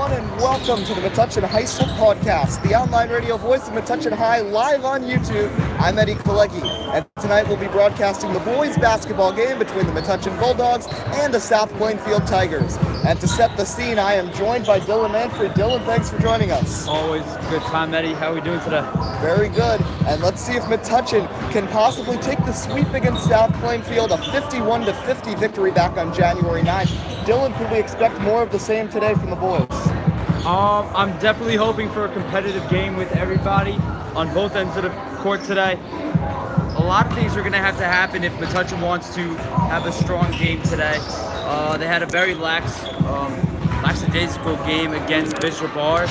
everyone, and welcome to the Metuchen High School Podcast, the online radio voice of Metuchen High, live on YouTube. I'm Eddie Kalecki, and tonight we'll be broadcasting the boys' basketball game between the Metuchen Bulldogs and the South Plainfield Tigers. And to set the scene, I am joined by Dylan Manfred. Dylan, thanks for joining us. Always a good time, Eddie. How are we doing today? Very good. And let's see if Metuchen can possibly take the sweep against South Plainfield, a 51-50 victory back on January 9th. Dylan, could we expect more of the same today from the boys? I'm definitely hoping for a competitive game with everybody on both ends of the court today. A lot of things are going to have to happen if Metuchen wants to have a strong game today. They had a very lackadaisical game against Bishop R.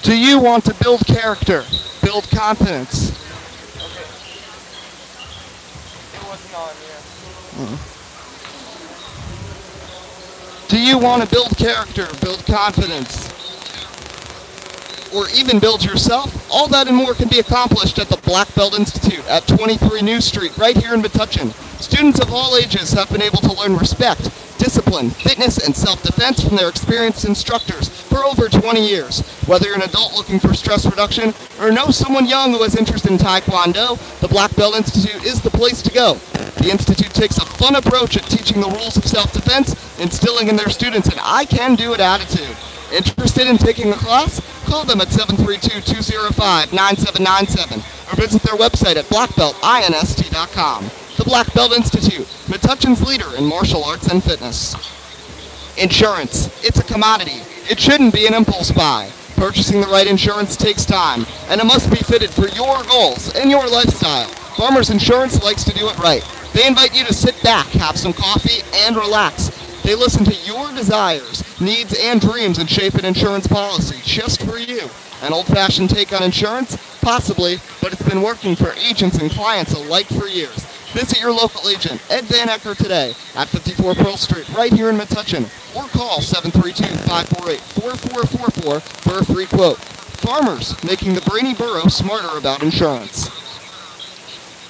Do you want to build character, build confidence? Okay. It wasn't on, yeah. Do you want to build character, build confidence, or even build yourself? All that and more can be accomplished at the Black Belt Institute at 23 New Street, right here in Metuchen. Students of all ages have been able to learn respect, discipline, fitness, and self-defense from their experienced instructors for over 20 years. Whether you're an adult looking for stress reduction or know someone young who has interest in Taekwondo, the Black Belt Institute is the place to go. The Institute takes a fun approach at teaching the rules of self-defense, instilling in their students an I-can-do-it attitude. Interested in taking a class? Call them at 732-205-9797 or visit their website at blackbeltinst.com. The Black Belt Institute, Metuchen's leader in martial arts and fitness. Insurance. It's a commodity. It shouldn't be an impulse buy. Purchasing the right insurance takes time, and it must be fitted for your goals and your lifestyle. Farmers Insurance likes to do it right. They invite you to sit back, have some coffee, and relax. They listen to your desires, needs, and dreams and shape an insurance policy just for you. An old-fashioned take on insurance? Possibly, but it's been working for agents and clients alike for years. Visit your local agent, Ed Van Ecker, today at 54 Pearl Street, right here in Metuchen, or call 732-548-4444 for a free quote. Farmers, making the brainy burrow smarter about insurance.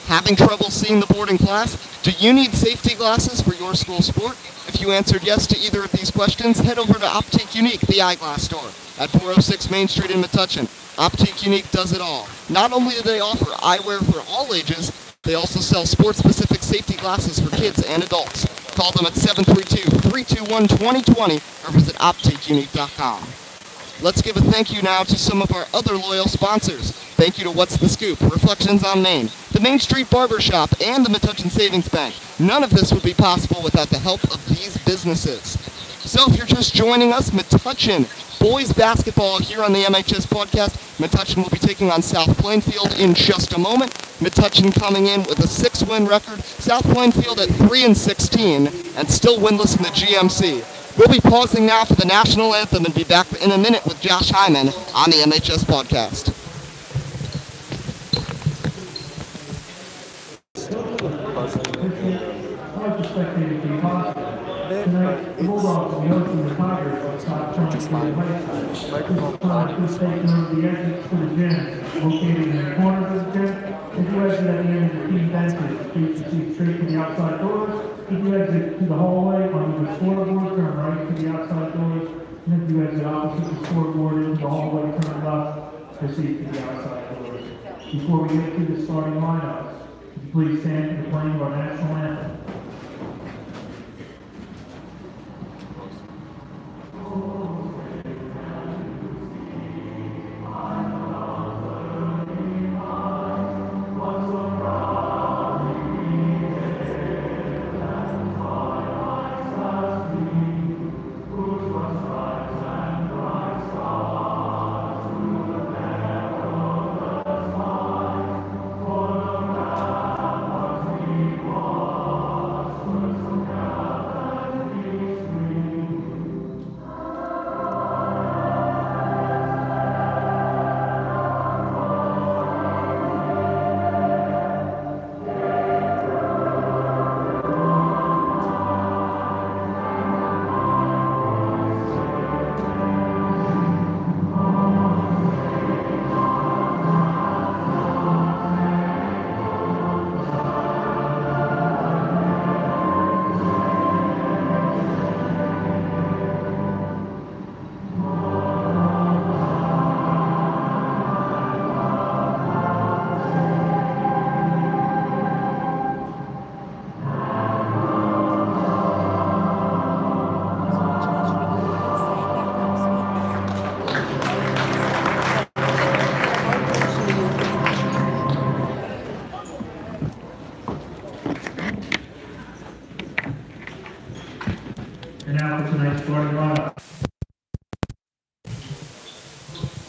Having trouble seeing the board in class? Do you need safety glasses for your school sport? If you answered yes to either of these questions, head over to Optique Unique, the eyeglass store, at 406 Main Street in Metuchen. Optique Unique does it all. Not only do they offer eyewear for all ages, they also sell sport-specific safety glasses for kids and adults. Call them at 732-321-2020 or visit OptiqueUnique.com. Let's give a thank you now to some of our other loyal sponsors. Thank you to What's the Scoop, Reflections on Main, the Main Street Barber Shop, and the Metuchen Savings Bank. None of this would be possible without the help of these businesses. So if you're just joining us, Metuchen boys basketball here on the MHS podcast. Metuchen will be taking on South Plainfield in just a moment. Metuchen coming in with a 6-win record. South Plainfield at 3-16 and still winless in the GMC. We'll be pausing now for the national anthem and be back in a minute with Josh Hyman on the MHS podcast. Just fine. Microphone quality is fine. Located in the corner of the gym. If you exit at the end of the team benches, please proceed straight to the outside doors. If you exit to the hallway onto the scoreboard, turn right to the outside doors. And if you exit opposite the scoreboard into the hallway, turn left, proceed to the outside doors. Before we get to the starting lineups, could you please stand for the playing of our national anthem?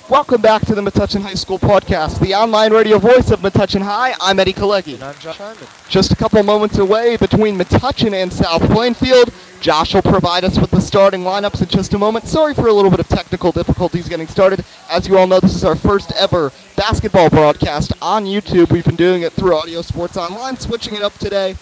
Welcome back to the Metuchen High School podcast, the online radio voice of Metuchen High. I'm Eddie Kalecki. And I'm Josh Hyman. Just a couple moments away between Metuchen and South Plainfield. Josh will provide us with the starting lineups in just a moment. Sorry for a little bit of technical difficulties getting started. As you all know, this is our first ever basketball broadcast on YouTube. We've been doing it through Audio Sports Online, switching it up today,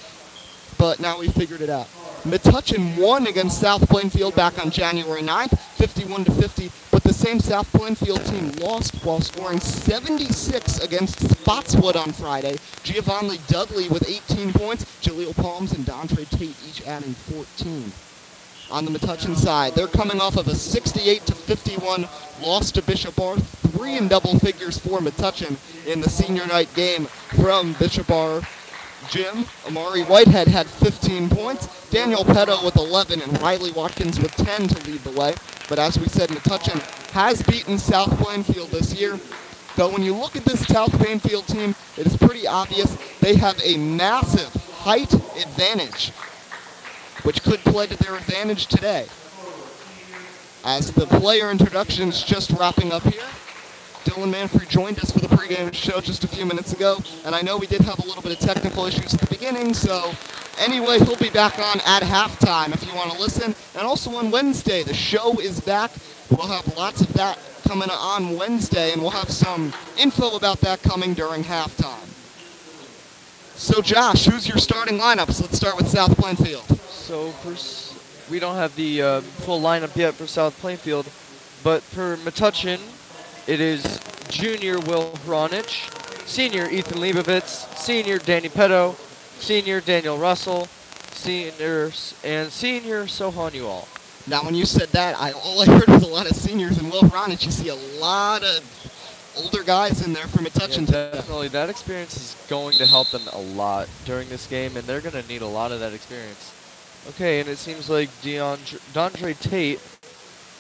but now we figured it out. Metuchen won against South Plainfield back on January 9th, 51-50, but the same South Plainfield team lost while scoring 76 against Spotswood on Friday. Giovanni Dudley with 18 points, Jaleel Palms and Dondre Tate each adding 14. On the Metuchen side, they're coming off of a 68-51 loss to Bishop R, 3 in double figures for Metuchen in the senior night game from Bishop R. Jim, Amari Whitehead had 15 points, Daniel Petto with 11, and Riley Watkins with 10 to lead the way. But as we said, Metuchen has beaten South Plainfield this year. Though when you look at this South Plainfield team, it is pretty obvious they have a massive height advantage, which could play to their advantage today. As the player introductions just wrapping up here, Dylan Manfrey joined us for the pregame show just a few minutes ago, and I know we did have a little bit of technical issues at the beginning, so anyway, he'll be back on at halftime if you want to listen. And also on Wednesday, the show is back. We'll have lots of that coming on Wednesday, and we'll have some info about that coming during halftime. So Josh, who's your starting lineups? Let's start with South Plainfield. So we don't have the full lineup yet for South Plainfield, but for Metuchen, it is junior Will Hronich, senior Ethan Leibovitz, senior Danny Petto, senior Daniel Russell, senior Sohan Ual. Now, when you said that, all I heard was a lot of seniors, and Will Hronich, you see a lot of older guys in there for Metuchen. Yeah, definitely. That experience is going to help them a lot during this game, and they're going to need a lot of that experience. Okay, and it seems like Dondre Tate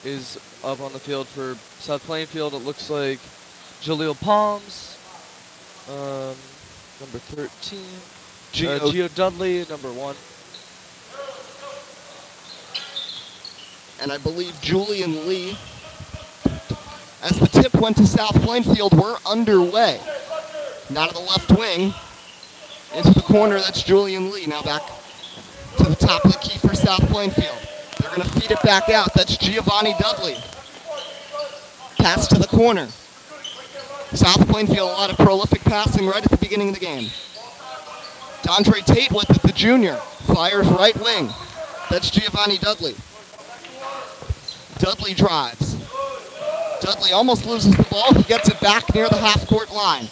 is up on the field for South Plainfield. It looks like Jaleel Palms, number 13. Gio Dudley, number 1. And I believe Julian Lee, as the tip went to South Plainfield, we're underway. Now to the left wing, into the corner, that's Julian Lee. Now back to the top of the key for South Plainfield. They're going to feed it back out. That's Giovanni Dudley. Pass to the corner. South Plainfield, a lot of prolific passing right at the beginning of the game. Dondre Tate with it, the junior. Fires right wing. That's Giovanni Dudley. Dudley drives. Dudley almost loses the ball. He gets it back near the half-court line.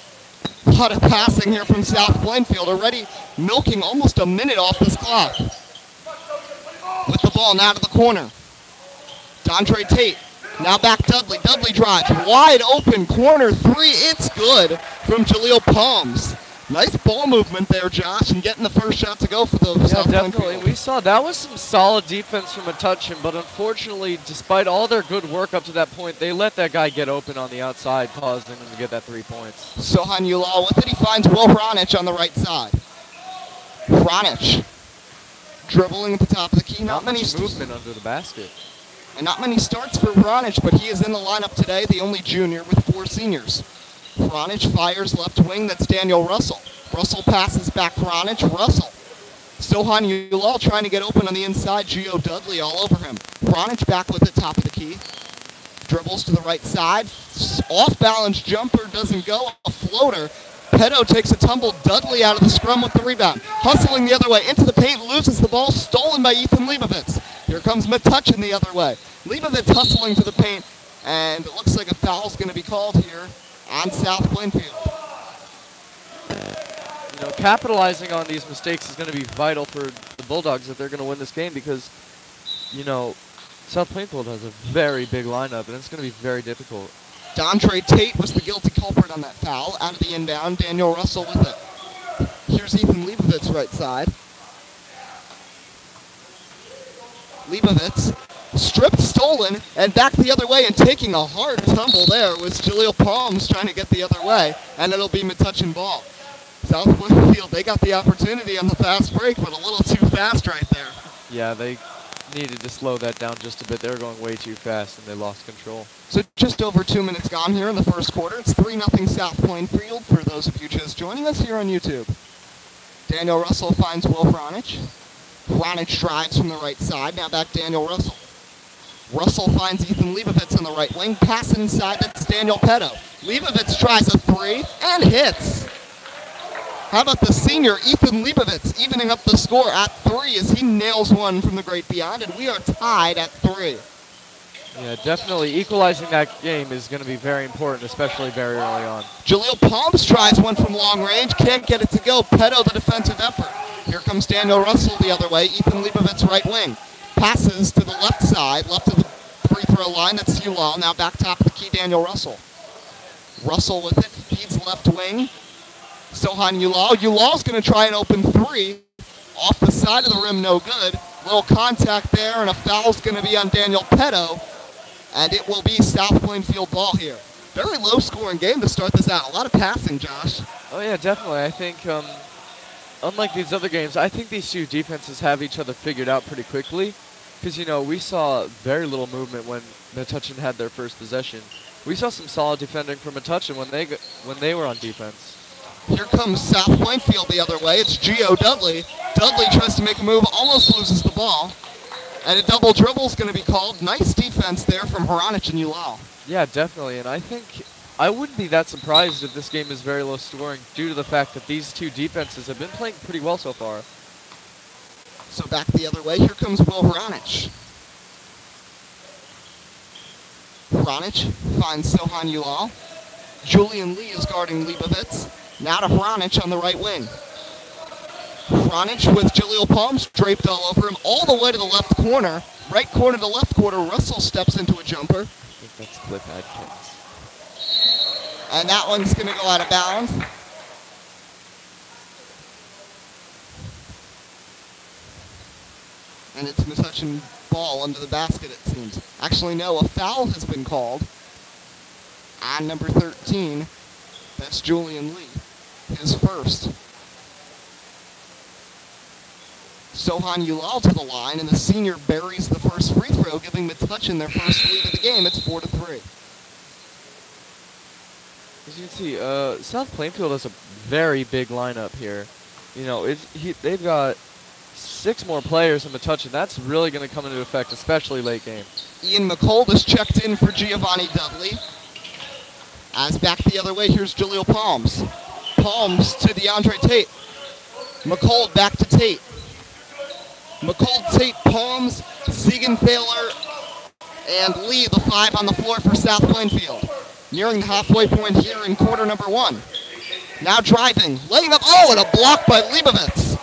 A lot of passing here from South Plainfield, already milking almost a minute off this clock. With the ball now to the corner. Dondre Tate. Now back Dudley. Dudley drives. Wide open corner 3. It's good from Jaleel Palms. Nice ball movement there, Josh, and getting the first shot to go for the South definitely. Plainfield. We saw that was some solid defense from Metuchen, but unfortunately, despite all their good work up to that point, they let that guy get open on the outside, causing them to get that 3 points. Sohan Ulal with it. He finds Will Hronich on the right side. Hronich dribbling at the top of the key. Not many movement under the basket. And not many starts for Hronich, but he is in the lineup today, the only junior with 4 seniors. Hronich fires left wing. That's Daniel Russell. Russell passes back Hronich. Russell. Sohan Ulal trying to get open on the inside. Gio Dudley all over him. Hronich back with the top of the key. Dribbles to the right side. Off-balance jumper doesn't go. A floater. Petto takes a tumble. Dudley out of the scrum with the rebound. Hustling the other way. Into the paint. Loses the ball. Stolen by Ethan Leibovitz. Here comes Metuchen the other way. Leibovitz hustling to the paint. And it looks like a foul's going to be called here on South Plainfield. You know, capitalizing on these mistakes is going to be vital for the Bulldogs if they're going to win this game because, you know, South Plainfield has a very big lineup, and it's going to be very difficult. Dondre Tate was the guilty culprit on that foul. Out of the inbound, Daniel Russell with it. Here's Ethan Leibovitz right side. Leibovitz stripped, stolen, and back the other way, and taking a hard tumble there was Jaleel Palms trying to get the other way, and it'll be Metuchen ball. South Plainfield, they got the opportunity on the fast break, but a little too fast right there. Yeah, needed to slow that down just a bit. They were going way too fast, and they lost control. So just over 2 minutes gone here in the first quarter. It's 3-0 South Plainfield for those of you just joining us here on YouTube. Daniel Russell finds Will Hronich. Hronich drives from the right side. Now back Daniel Russell. Russell finds Ethan Leibovitz on the right wing. Pass inside, that's Daniel Petto. Leibovitz tries a three and hits. How about the senior, Ethan Leibovitz, evening up the score at 3 as he nails one from the great beyond, and we are tied at 3. Yeah, definitely equalizing that game is going to be very important, especially very early on. Jaleel Palms tries one from long range, can't get it to go. Petto, the defensive effort. Here comes Daniel Russell the other way, Ethan Leibovitz right wing. Passes to the left side, left of the free throw line, that's Ulal. Now back top of the key, Daniel Russell. Russell with it, feeds left wing. Sohan Ulal. Ulal's going to try an open three. Off the side of the rim, no good. Little contact there, and a foul's going to be on Daniel Petto. And it will be South Plainfield ball here. Very low-scoring game to start this out. A lot of passing, Josh. Oh, yeah, definitely. I think, unlike these other games, I think these two defenses have each other figured out pretty quickly. Because, you know, we saw very little movement when Metuchen had their first possession. We saw some solid defending from Metuchen when they were on defense. Here comes South Plainfield the other way. It's Gio Dudley. Dudley tries to make a move, almost loses the ball. And a double dribble is going to be called. Nice defense there from Hronich and Ulal. Yeah, definitely. And I think I wouldn't be that surprised if this game is very low scoring due to the fact that these two defenses have been playing pretty well so far. So back the other way. Here comes Will Hronich. Hronich finds Sohan Ulal. Julian Lee is guarding Leibovitz. Now to Hronich on the right wing. Hronich with Jaleel Palms draped all over him all the way to the left corner. Right corner to left corner. Russell steps into a jumper. I think that's Cliff Adkins. And that one's going to go out of bounds. And it's Metuchen ball under the basket, it seems. Actually, no, a foul has been called on number 13. That's Julian Lee, his first. Sohan Ulal to the line, and the senior buries the first free throw, giving Metuchen their first lead of the game. It's 4-3. As you can see, South Plainfield has a very big lineup here. You know, they've got 6 more players in Metuchen. That's really going to come into effect, especially late game. Ian McCold is checked in for Giovanni Dudley. As back the other way, here's Jaleel Palms. Palms to DeAndre Tate. McCold back to Tate. McCold, Tate, Palms, Siegenthaler, and Lee, the 5 on the floor for South Plainfield. Nearing the halfway point here in quarter number 1. Now driving, laying up, and a block by Leibovitz.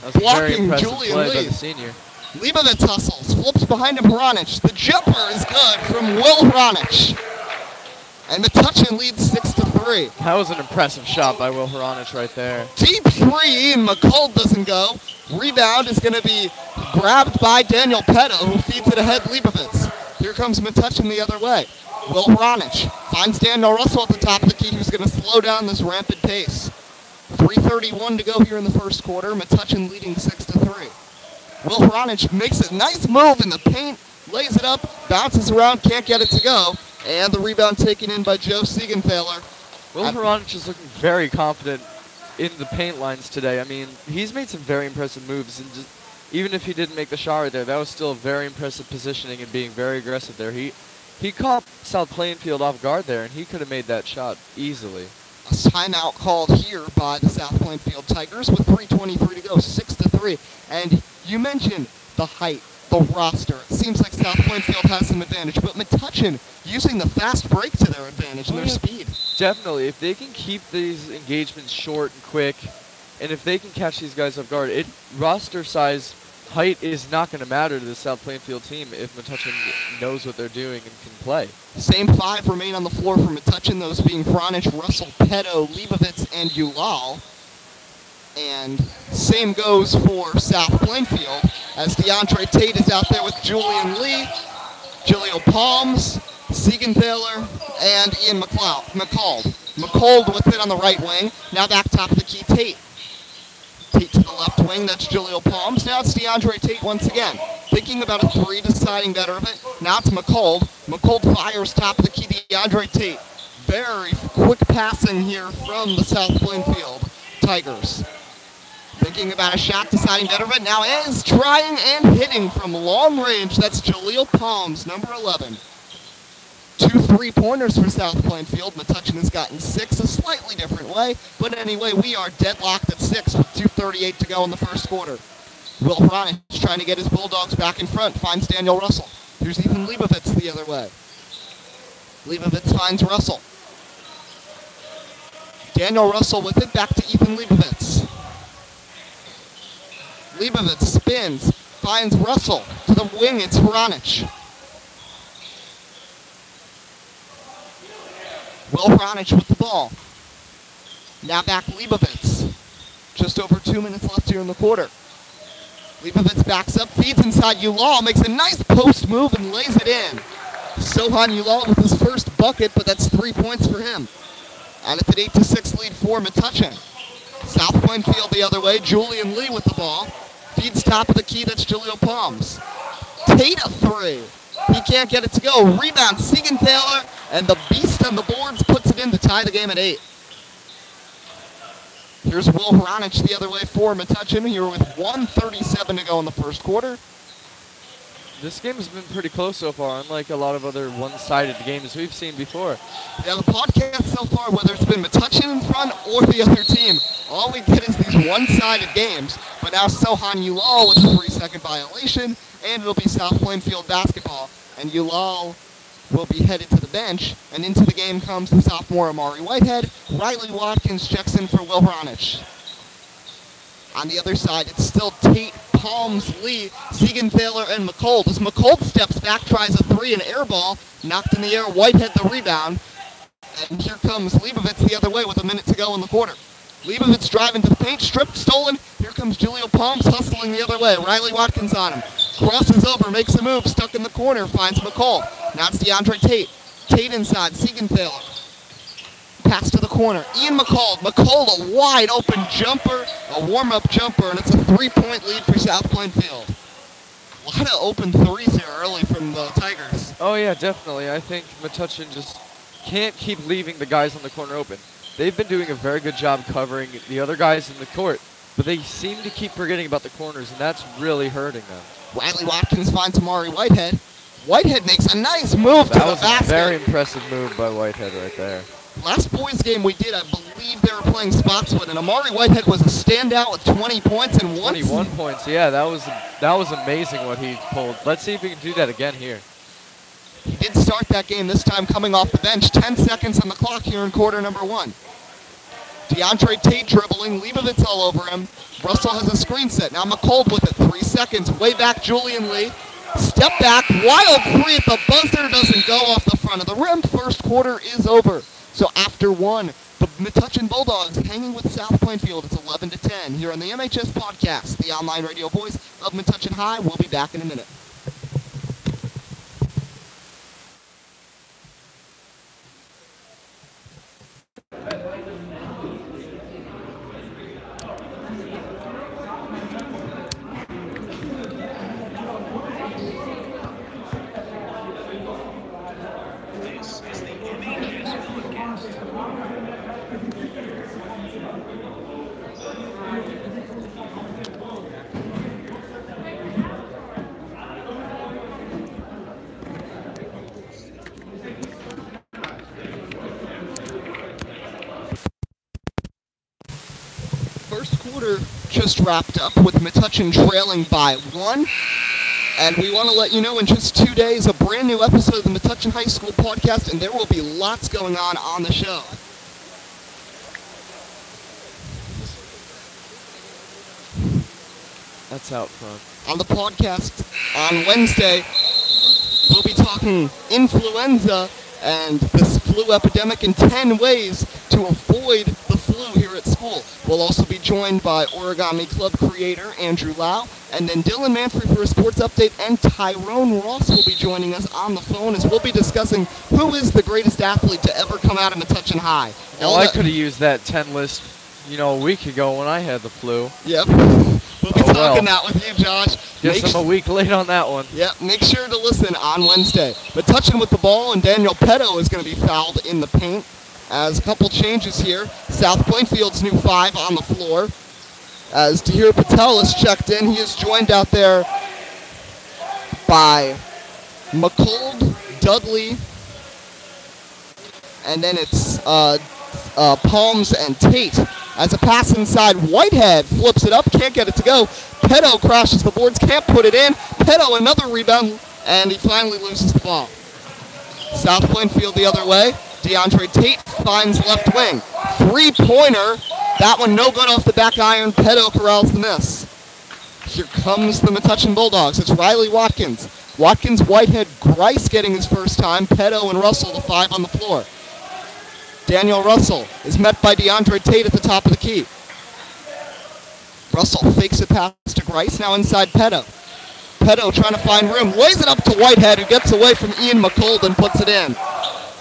That was a very Blocking impressive Julian play by Lee. the senior. Leibovitz hustles, flips behind him Hronich. The jumper is good from Will Hronich. And Metuchen leads 6-3. That was an impressive shot by Will Hronich right there. Deep 3, Ian McCold doesn't go. Rebound is going to be grabbed by Daniel Petto, who feeds it ahead Leibovitz. Here comes Metuchen the other way. Will Hronich finds Daniel Russell at the top of the key, who's going to slow down this rampant pace. 3:31 to go here in the first quarter. Metuchen leading 6-3. Will Hronich makes a nice move in the paint, lays it up, bounces around, can't get it to go. And the rebound taken in by Joe Siegenthaler. Will Hronich is looking very confident in the paint lines today. I mean, he's made some very impressive moves, and just, even if he didn't make the shot right there, that was still very impressive positioning and being very aggressive there. He caught South Plainfield off guard there, and he could have made that shot easily. A timeout called here by the South Plainfield Tigers with 3:23 to go, 6-3. And you mentioned the height, the roster. It seems like South Plainfield has some advantage, but Metuchen using the fast break to their advantage and their speed. Definitely. If they can keep these engagements short and quick, and if they can catch these guys off guard, roster size, height is not going to matter to the South Plainfield team if Metuchen knows what they're doing and can play. Same 5 remain on the floor for Metuchen, those being Hronich, Russell, Petto, Leibovitz, and Ulal. And same goes for South Plainfield, as DeAndre Tate is out there with Julian Lee, Jaleel Palms, Siegenthaler, and Ian McCold. McCold with it on the right wing. Now back top of the key, Tate. Tate to the left wing. That's Jaleel Palms. Now it's DeAndre Tate once again. Thinking about a three, deciding better of it. Now it's McCold. McCold fires top of the key. DeAndre Tate. Very quick passing here from the South Plainfield Tigers. Thinking about a shot, deciding better of it. Now is trying and hitting from long range. That's Jaleel Palms, number 11. 2 3-pointers for South Plainfield. Metuchen has gotten 6 a slightly different way. But anyway, we are deadlocked at 6 with 2:38 to go in the first quarter. Will Hronich trying to get his Bulldogs back in front. Finds Daniel Russell. Here's Ethan Leibovitz the other way. Leibovitz finds Russell. Daniel Russell with it, back to Ethan Leibovitz. Leibovitz spins, finds Russell. To the wing, it's Hronich. Will Hronich with the ball. Now back Leibovitz. Just over 2 minutes left here in the quarter. Leibovitz backs up, feeds inside Ulal, makes a nice post move and lays it in. Sohan Ulal with his first bucket, but that's 3 points for him. And it's an 8-6 lead for Metuchen. South Plainfield the other way. Julian Lee with the ball. Feeds top of the key. That's Jaleel Palms. Tate a three. He can't get it to go. Rebound, Siegenthaler. And the beast on the boards puts it in to tie the game at 8. Here's Will Hronich the other way for Metuchen here with 1:37 to go in the first quarter. This game has been pretty close so far, unlike a lot of other one-sided games we've seen before. Yeah, the podcast so far, whether it's been Metuchen in front or the other team, all we get is these one-sided games. But now Sohan Ulal with a 3-second violation, and it'll be South Plainfield basketball. And Ulal will be headed to the bench, and into the game comes the sophomore Amari Whitehead. Riley Watkins checks in for Will Hronich. On the other side, it's still Tate, Palms, Lee, Siegenthaler, and McCold. As McCold steps back, tries a three, an air ball, knocked in the air, Whitehead the rebound. And here comes Leibovitz the other way with a minute to go in the quarter. Leibovitz driving to the paint, stripped, stolen. Here comes Jaleel Palms hustling the other way. Riley Watkins on him. Crosses over, makes a move, stuck in the corner, finds McCold. Now it's DeAndre Tate. Tate inside, Siegenthaler. Pass to the corner. Ian McCold. McCold, a wide open jumper, a warm-up jumper, and it's a 3-point lead for South Plainfield. A lot of open threes here early from the Tigers. Oh yeah, definitely. I think Metuchen just can't keep leaving the guys on the corner open. They've been doing a very good job covering the other guys in the court, but they seem to keep forgetting about the corners, and that's really hurting them. Riley Watkins finds Amari Whitehead. Whitehead makes a nice move to the basket. That was a very impressive move by Whitehead right there. Last boys game we did, I believe they were playing Spotswood, and Amari Whitehead was a standout with 20 points and 21 points. Yeah, that was amazing what he pulled. Let's see if we can do that again here. He did start that game this time coming off the bench. 10 seconds on the clock here in quarter number 1. DeAndre Tate dribbling, Leibovitz all over him. Russell has a screen set. Now McCold with it, 3 seconds. Way back, Julian Lee. Step back, wild three at the buzzer, doesn't go off the front of the rim. First quarter is over. So after 1, the Metuchen Bulldogs hanging with South Plainfield. It's 11-10 here on the MHS Podcast, the online radio voice of Metuchen High. We'll be back in a minute. First quarter just wrapped up with Metuchen trailing by 1. And we want to let you know in just 2 days, a brand new episode of the Metuchen High School Podcast, and there will be lots going on the show. That's out front. On the podcast on Wednesday, we'll be talking influenza and this flu epidemic in 10 ways to avoid the flu here at school. We'll also be joined by Origami Club creator Andrew Lau, and then Dylan Manfrey for a sports update, and Tyrone Ross will be joining us on the phone as we'll be discussing who is the greatest athlete to ever come out of Metuchen High. Well, I could have used that 10 list you know, a week ago when I had the flu. Yep. We'll be talking well. that with you, Josh. Guess I'm a week late on that one. Yep, make sure to listen on Wednesday. Metuchen with the ball, and Daniel Petto is going to be fouled in the paint. As a couple changes here. South Plainfield's new 5 on the floor. As Tahir Patel is checked in, he is joined out there by McCold, Dudley, and then it's Palms and Tate. As a pass inside, Whitehead flips it up, can't get it to go. Petto crashes the boards, can't put it in. Petto another rebound, and he finally loses the ball. South Plainfield the other way. DeAndre Tate finds left wing. 3-pointer. That one no good off the back iron. Petto corrals the miss. Here comes the Metuchen Bulldogs. It's Riley Watkins. Watkins, Whitehead, Grice getting his first time. Petto and Russell, the 5 on the floor. Daniel Russell is met by DeAndre Tate at the top of the key. Russell fakes a pass to Grice, now inside Petto. Petto trying to find room, lays it up to Whitehead, who gets away from Ian McCold and puts it in.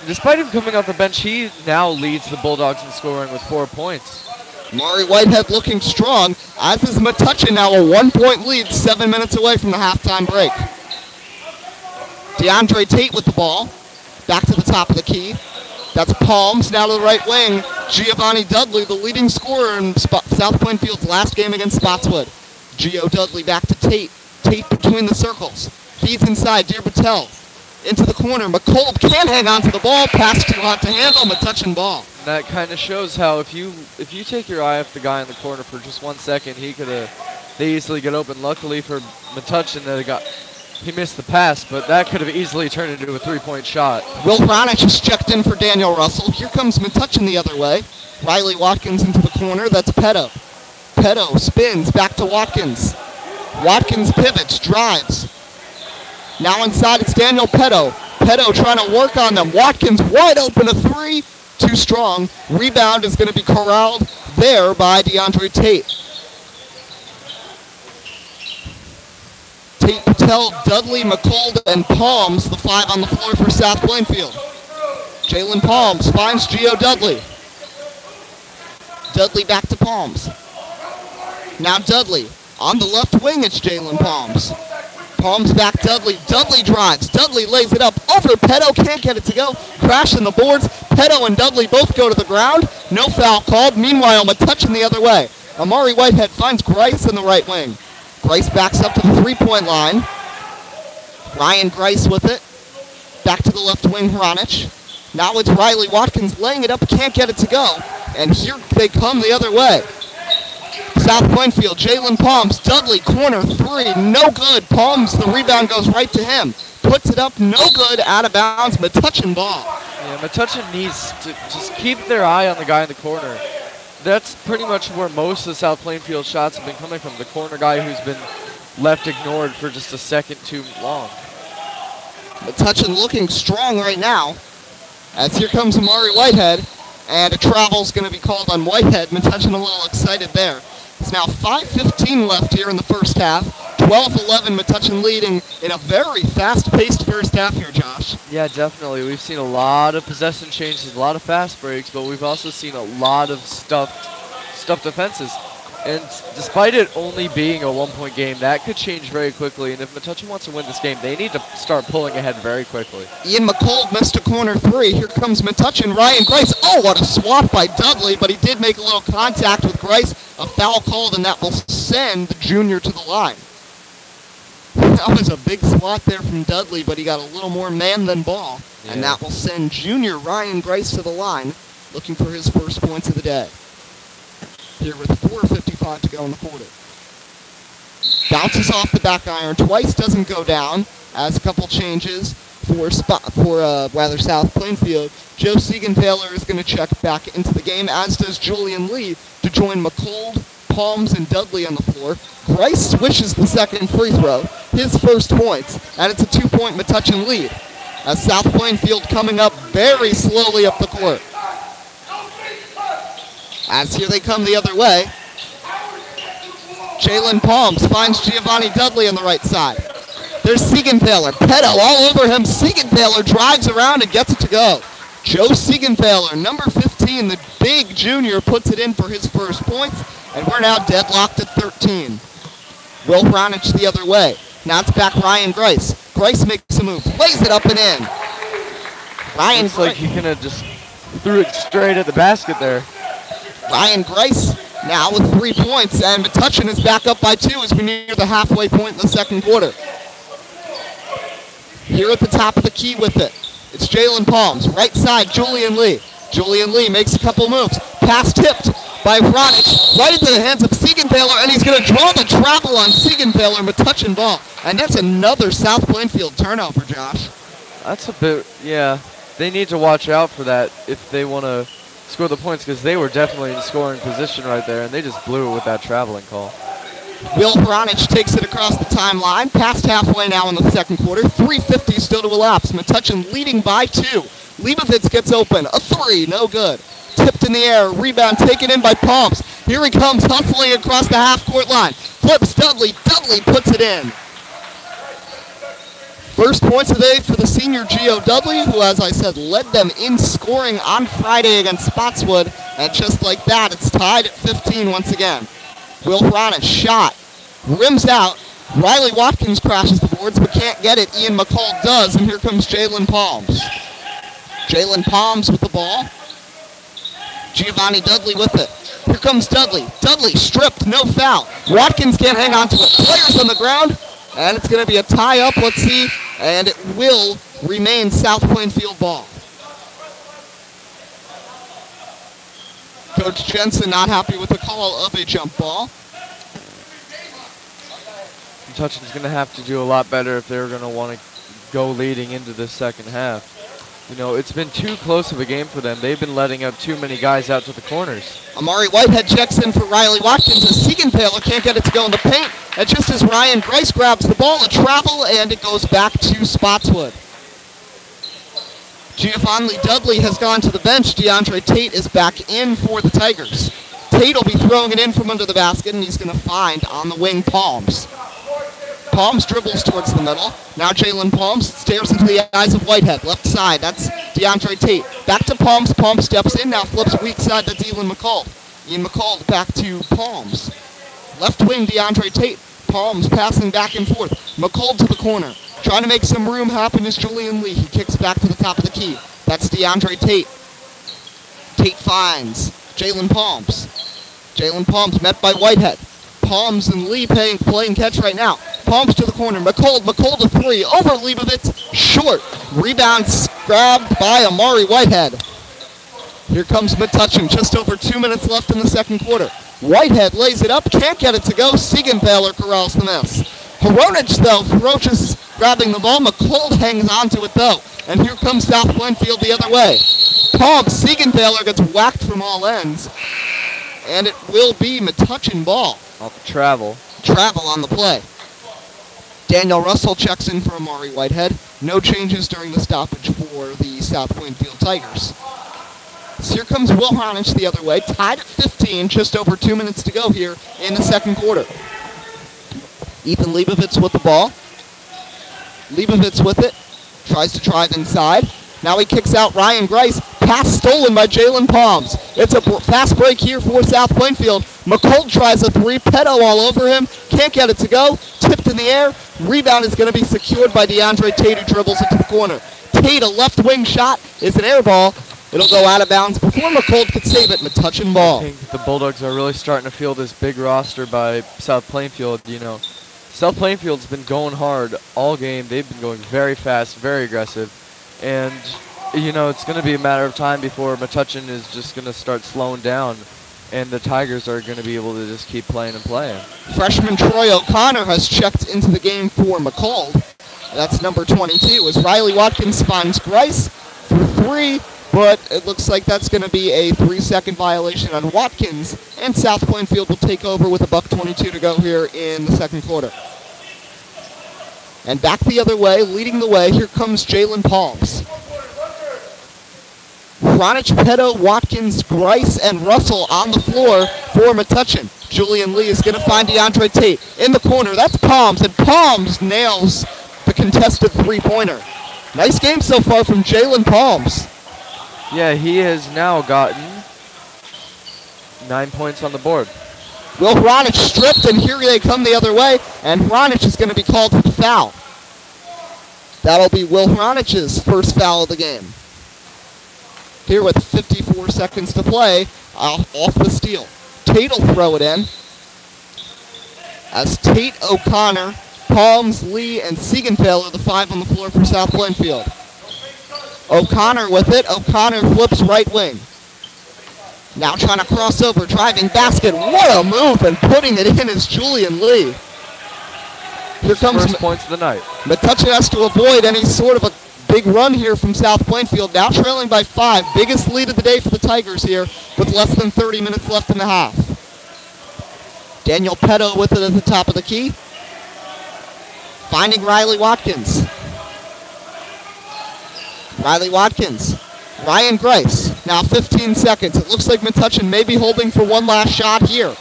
Despite him coming off the bench, he now leads the Bulldogs in scoring with 4 points. Maury Whitehead looking strong, as is Metuchen, now a 1-point lead, 7 minutes away from the halftime break. DeAndre Tate with the ball, back to the top of the key. That's Palms, now to the right wing. Giovanni Dudley, the leading scorer in South Plainfield's last game against Spotswood. Gio Dudley back to Tate. Tate between the circles. Feeds inside, Dear Patel. Into the corner, McCold can't hang on to the ball. Pass too hot to handle, Metuchen ball. That kind of shows how if you take your eye off the guy in the corner for just 1 second, they easily get open. Luckily for Metuchen that he missed the pass, but that could have easily turned into a 3-point shot. Will Hronich is checked in for Daniel Russell. Here comes Metuchen the other way. Riley Watkins into the corner. That's Petto. Petto spins back to Watkins. Watkins pivots, drives. Now inside it's Daniel Petto. Petto trying to work on them. Watkins wide open, a 3. Too strong. Rebound is going to be corralled there by DeAndre Tate. Tate, Patel, Dudley, McCold, and Palms, the 5 on the floor for South Plainfield. Jalen Palms finds Gio Dudley. Dudley back to Palms. Now Dudley. On the left wing, it's Jalen Palms. Palms back Dudley. Dudley drives. Dudley lays it up over Petto. Can't get it to go. Crash in the boards. Petto and Dudley both go to the ground. No foul called. Meanwhile, Metuchen the other way. Amari Whitehead finds Grice in the right wing. Grice backs up to the 3-point line. Ryan Grice with it. Back to the left wing, Hronich. Now it's Riley Watkins laying it up. Can't get it to go. And here they come the other way. South Plainfield, Jalen Palms, Dudley, corner 3, no good. Palms, the rebound goes right to him. Puts it up, no good, out of bounds, Metuchen ball. Yeah, Metuchen needs to just keep their eye on the guy in the corner. That's pretty much where most of the South Plainfield shots have been coming from, the corner guy who's been left ignored for just a second too long. Metuchen looking strong right now, as here comes Amari Whitehead, and a travel's going to be called on Whitehead. Metuchen a little excited there. It's now 5:15 left here in the first half. 12-11 Metuchen leading in a very fast-paced first half here, Josh. Yeah, definitely. We've seen a lot of possession changes, a lot of fast breaks, but we've also seen a lot of stuffed offenses. And despite it only being a 1-point game, that could change very quickly. And if Metuchen wants to win this game, they need to start pulling ahead very quickly. Ian McCold missed a corner 3. Here comes Metuchen. Ryan Grice. Oh, what a swat by Dudley, but he did make a little contact with Grice. A foul called, and that will send the junior to the line. That was a big swat there from Dudley, but he got a little more man than ball. Yeah. And that will send junior Ryan Grice to the line, looking for his first points of the day. Here with 4:55 to go in the quarter. Bounces off the back iron twice, doesn't go down. As a couple changes for South Plainfield. Joe Siegenthaler is going to check back into the game, as does Julian Lee, to join McCold, Palms, and Dudley on the floor. Grice switches the second free throw, his first points, and it's a 2-point Metuchen lead. As South Plainfield coming up very slowly up the court. As here they come the other way. Jalen Palms finds Giovanni Dudley on the right side. There's Siegenthaler. Petto all over him. Siegenthaler drives around and gets it to go. Joe Siegenthaler, number 15. 13. The big junior puts it in for his first points, and we're now deadlocked at 13. Will Hronich the other way. Now it's back Ryan Grice. Grice makes a move, lays it up and in. Ryan Looks like he kind of just threw it straight at the basket there. Ryan Grice now with 3 points, and Metuchen is back up by 2 as we near the halfway point in the second quarter. Here at the top of the key with it, it's Jalen Palms. Right side, Julian Lee. Julian Lee makes a couple moves. Pass tipped by Hronich, right into the hands of Siegenthaler, and he's going to draw the travel on Siegenthaler. Metuchen ball. And that's another South Plainfield turnover, Josh. That's a bit, yeah. They need to watch out for that if they want to score the points, because they were definitely in scoring position right there, and they just blew it with that traveling call. Will Hronich takes it across the timeline, past halfway now in the second quarter. 3:50 still to elapse. Metuchen leading by 2. Leibovitz gets open. A 3, no good. Tipped in the air, rebound taken in by Palms. Here he comes, hustling across the half-court line. Flips Dudley. Dudley puts it in. First points of the day for the senior Gio Dudley, who, as I said, led them in scoring on Friday against Spotswood. And just like that, it's tied at 15 once again. Will Hronich shot, rims out. Riley Watkins crashes the boards but can't get it. Ian McCall does, and here comes Jalen Palms. Jalen Palms with the ball. Giovanni Dudley with it. Here comes Dudley. Dudley stripped, no foul. Watkins can't hang on to it. Players on the ground, and it's going to be a tie-up. Let's see, and it will remain South Plainfield ball. Coach Jensen not happy with the call of a jump ball. Metuchen's going to have to do a lot better if they're going to want to go leading into the second half. You know, it's been too close of a game for them. They've been letting up too many guys out to the corners. Amari Whitehead checks in for Riley Watkins as Siegenthaler can't get it to go in the paint. And just as Ryan Grice grabs the ball, a travel, and it goes back to Spotswood. Giovanni Dudley has gone to the bench. DeAndre Tate is back in for the Tigers. Tate will be throwing it in from under the basket, and he's going to find on the wing Palms. Palms dribbles towards the middle. Now Jalen Palms stares into the eyes of Whitehead. Left side, that's DeAndre Tate. Back to Palms. Palms steps in, now flips weak side, that's Ian McCall. Ian McCall back to Palms. Left wing, DeAndre Tate. Palms passing back and forth. McCall to the corner. Trying to make some room happen is Julian Lee. He kicks back to the top of the key. That's DeAndre Tate. Tate finds Jalen Palms. Jalen Palms met by Whitehead. Palms and Lee playing catch right now. Palms to the corner. McCold to 3. Over Leibovitz. Short. Rebound grabbed by Amari Whitehead. Here comes Metuchen. Just over 2 minutes left in the second quarter. Whitehead lays it up. Can't get it to go. Siegenthaler corrals the miss. Hronich, though, ferocious grabbing the ball. McCold hangs onto it, though. And here comes South Plainfield the other way. Palms. Siegenthaler gets whacked from all ends. And it will be Metuchen ball. Off the travel. Travel on the play. Daniel Russell checks in for Amari Whitehead. No changes during the stoppage for the South Plainfield Tigers. So here comes Will Hronich the other way. Tied at 15, just over 2 minutes to go here in the second quarter. Ethan Leibovitz with the ball. Leibovitz with it. Tries to drive inside. Now he kicks out Ryan Grice. Pass stolen by Jalen Palms. It's a fast break here for South Plainfield. McCold tries a 3. Petto all over him. Can't get it to go. Tipped in the air. Rebound is going to be secured by DeAndre Tate, who dribbles it to the corner. Tate, a left wing shot, is an air ball. It'll go out of bounds before McCold could save it. Metuchen ball. I think the Bulldogs are really starting to feel this big roster by South Plainfield. You know, South Plainfield's been going hard all game. They've been going very fast, very aggressive. And, you know, it's going to be a matter of time before Metuchen is just going to start slowing down. And the Tigers are going to be able to just keep playing and playing. Freshman Troy O'Connor has checked into the game for McCold. That's number 22 as Riley Watkins finds Grice for 3. But it looks like that's going to be a 3-second violation on Watkins. And South Plainfield will take over with $1:22 to go here in the second quarter. And back the other way, leading the way, here comes Jalen Palms. Hronich, Petto, Watkins, Grice, and Russell on the floor for Metuchen. Julian Lee is going to find DeAndre Tate in the corner. That's Palms, and Palms nails the contested three-pointer. Nice game so far from Jalen Palms. Yeah, he has now gotten 9 points on the board. Will Hronich stripped, and here they come the other way, and Hronich is going to be called for the foul. That'll be Will Hronich's first foul of the game. Here with 54 seconds to play, off the steal. Tate will throw it in. As Tate, O'Connor, Palms, Lee, and Siegenthaler are the 5 on the floor for South Plainfield. O'Connor with it. O'Connor flips right wing. Now trying to cross over, driving basket. What a move, and putting it in is Julian Lee. Here comes first points of the night. Metuchen has to avoid any sort of a big run here from South Plainfield. Now trailing by 5. Biggest lead of the day for the Tigers here with less than 30 minutes left in the half. Daniel Petto with it at the top of the key. Finding Riley Watkins. Riley Watkins. Ryan Grice. Now 15 seconds. It looks like Metuchen may be holding for one last shot here.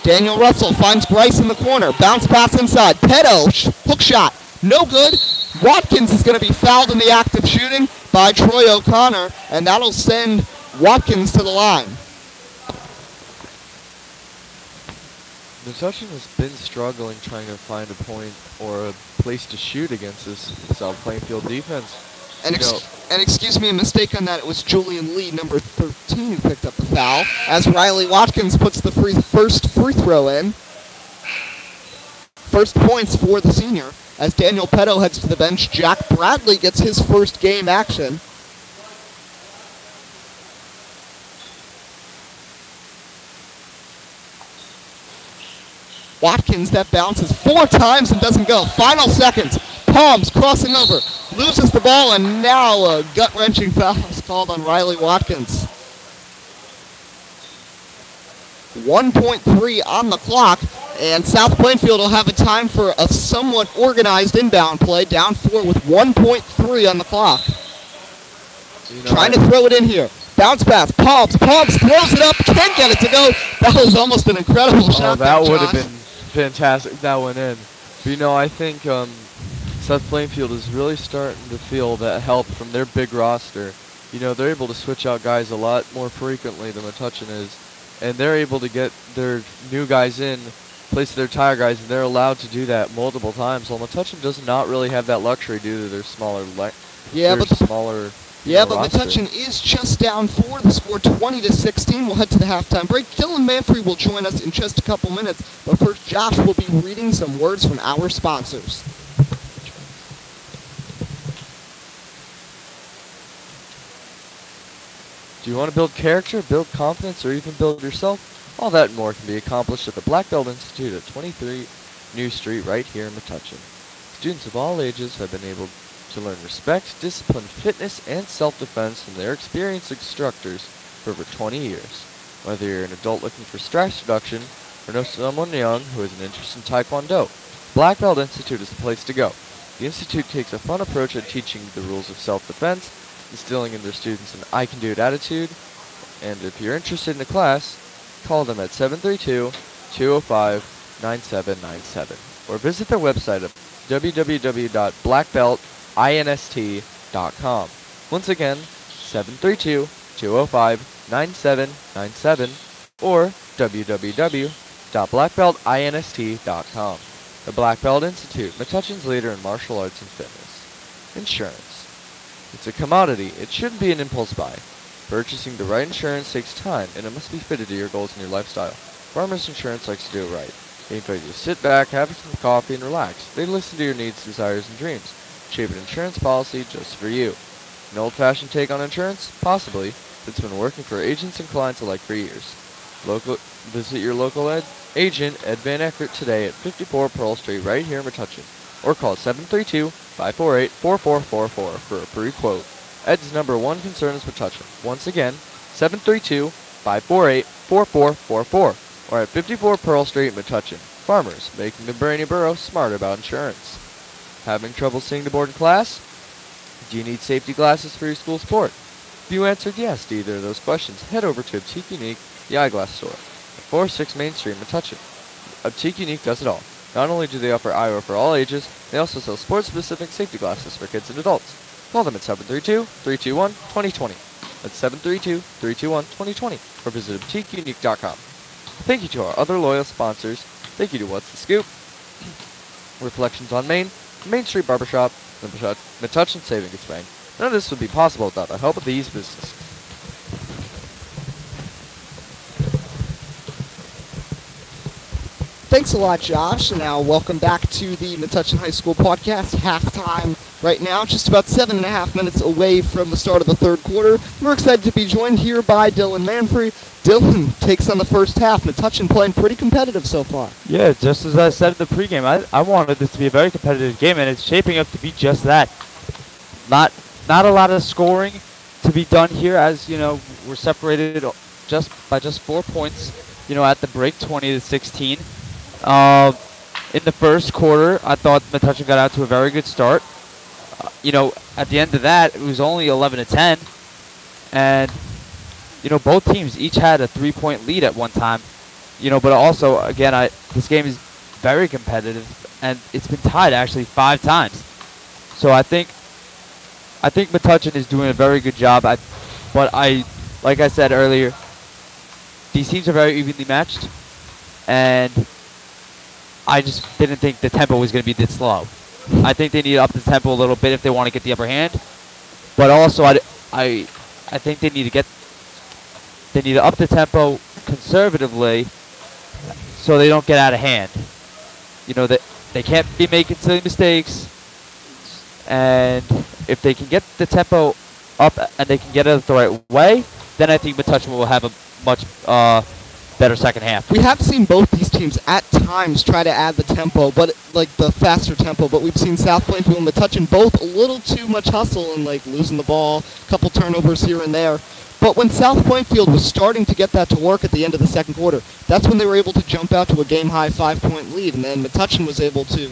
Daniel Russell finds Grice in the corner. Bounce pass inside. Petto, hook shot. No good. Watkins is going to be fouled in the act of shooting by Troy O'Connor, and that'll send Watkins to the line. Metuchen has been struggling trying to find a point or a place to shoot against this South Plainfield defense. And excuse me, a mistake on that. It was Julian Lee, number 13, who picked up the foul, as Riley Watkins puts the first free throw in. First points for the senior. As Daniel Petto heads to the bench, Jack Bradley gets his first game action. Watkins, that bounces 4 times and doesn't go. Final seconds. Palms crossing over, loses the ball, and now a gut-wrenching foul is called on Riley Watkins. 1.3 on the clock, and South Plainfield will have a time for a somewhat organized inbound play, down 4 with 1.3 on the clock. Trying to throw it in here. Bounce pass, Palms throws it up, can't get it to go. That was almost an incredible shot. That would have been fantastic if that went in. But I think South Plainfield is really starting to feel that help from their big roster. They're able to switch out guys a lot more frequently than Metuchen is. And they're able to get their new guys in, place their tire guys, and they're allowed to do that multiple times. While Metuchen does not really have that luxury due to their smaller roster. Metuchen is just down 4. The score 20-16. We'll head to the halftime break. Dylan Manfrey will join us in just a couple minutes. But first, Josh will be reading some words from our sponsors. Do you want to build character, build confidence, or even build yourself? All that and more can be accomplished at the Black Belt Institute at 23 New Street right here in Metuchen. Students of all ages have been able to learn respect, discipline, fitness, and self-defense from their experienced instructors for over 20 years. Whether you're an adult looking for stress reduction or know someone young who has an interest in Taekwondo, Black Belt Institute is the place to go. The Institute takes a fun approach at teaching the rules of self-defense, instilling in their students an I-can-do-it attitude, and if you're interested in a class, call them at 732-205-9797 or visit their website at www.blackbeltinst.com. Once again, 732-205-9797 or www.blackbeltinst.com. The Black Belt Institute, Metuchen's leader in martial arts and fitness. Insurance. It's a commodity. It shouldn't be an impulse buy. Purchasing the right insurance takes time, and it must be fitted to your goals and your lifestyle. Farmers Insurance likes to do it right. They invite you to sit back, have some coffee, and relax. They listen to your needs, desires, and dreams. Shape an insurance policy just for you. An old-fashioned take on insurance? Possibly. It's been working for agents and clients alike for years. Visit your local agent, Ed Van Eckert, today at 54 Pearl Street right here in Metuchen. Or call 732-548-4444 for a free quote. Ed's number 1 concern is Metuchen. Once again, 732-548-4444 or at 54 Pearl Street, Metuchen. Farmers, making the Brainy Borough smart about insurance. Having trouble seeing the board in class? Do you need safety glasses for your school sport? If you answered yes to either of those questions, head over to Optique Unique, the eyeglass store, at 406 Main Street, Metuchen. Optique Unique does it all. Not only do they offer eyewear for all ages, they also sell sports-specific safety glasses for kids and adults. Call them at 732-321-2020. That's 732-321-2020. Or visit boutiqueunique.com. Thank you to our other loyal sponsors. Thank you to What's the Scoop, Reflections on Main Street Barbershop, and Metuchen Savings Bank. None of this would be possible without the help of these businesses. Thanks a lot, Josh. And now welcome back to the Metuchen High School podcast. Halftime right now, just about 7.5 minutes away from the start of the third quarter. We're excited to be joined here by Dylan Manfrey. Dylan takes on the first half. Metuchen playing pretty competitive so far. Yeah, just as I said in the pregame, I wanted this to be a very competitive game, and it's shaping up to be just that. Not a lot of scoring to be done here, as you know, we're separated by just 4 points. You know, at the break, 20-16. In the first quarter, I thought Metuchen got out to a very good start. You know, at the end of that, it was only 11-10, and you know, both teams each had a 3-point lead at one time. You know, but also, again, this game is very competitive, and it's been tied actually 5 times. So I think Metuchen is doing a very good job. Like I said earlier, these teams are very evenly matched, and I just didn't think the tempo was going to be this slow. I think they need to up the tempo a little bit if they want to get the upper hand. But also, I think they need to up the tempo conservatively so they don't get out of hand. You know, they can't be making silly mistakes. And if they can get the tempo up and they can get it the right way, then I think Metuchen will have a much better second half. We have seen both these teams at times try to add the tempo, but like the faster tempo, but we've seen South Plainfield and Metuchen both a little too much hustle and like losing the ball, a couple turnovers here and there. But when South Plainfield was starting to get that to work at the end of the second quarter, that's when they were able to jump out to a game-high 5-point lead, and then Metuchen was able to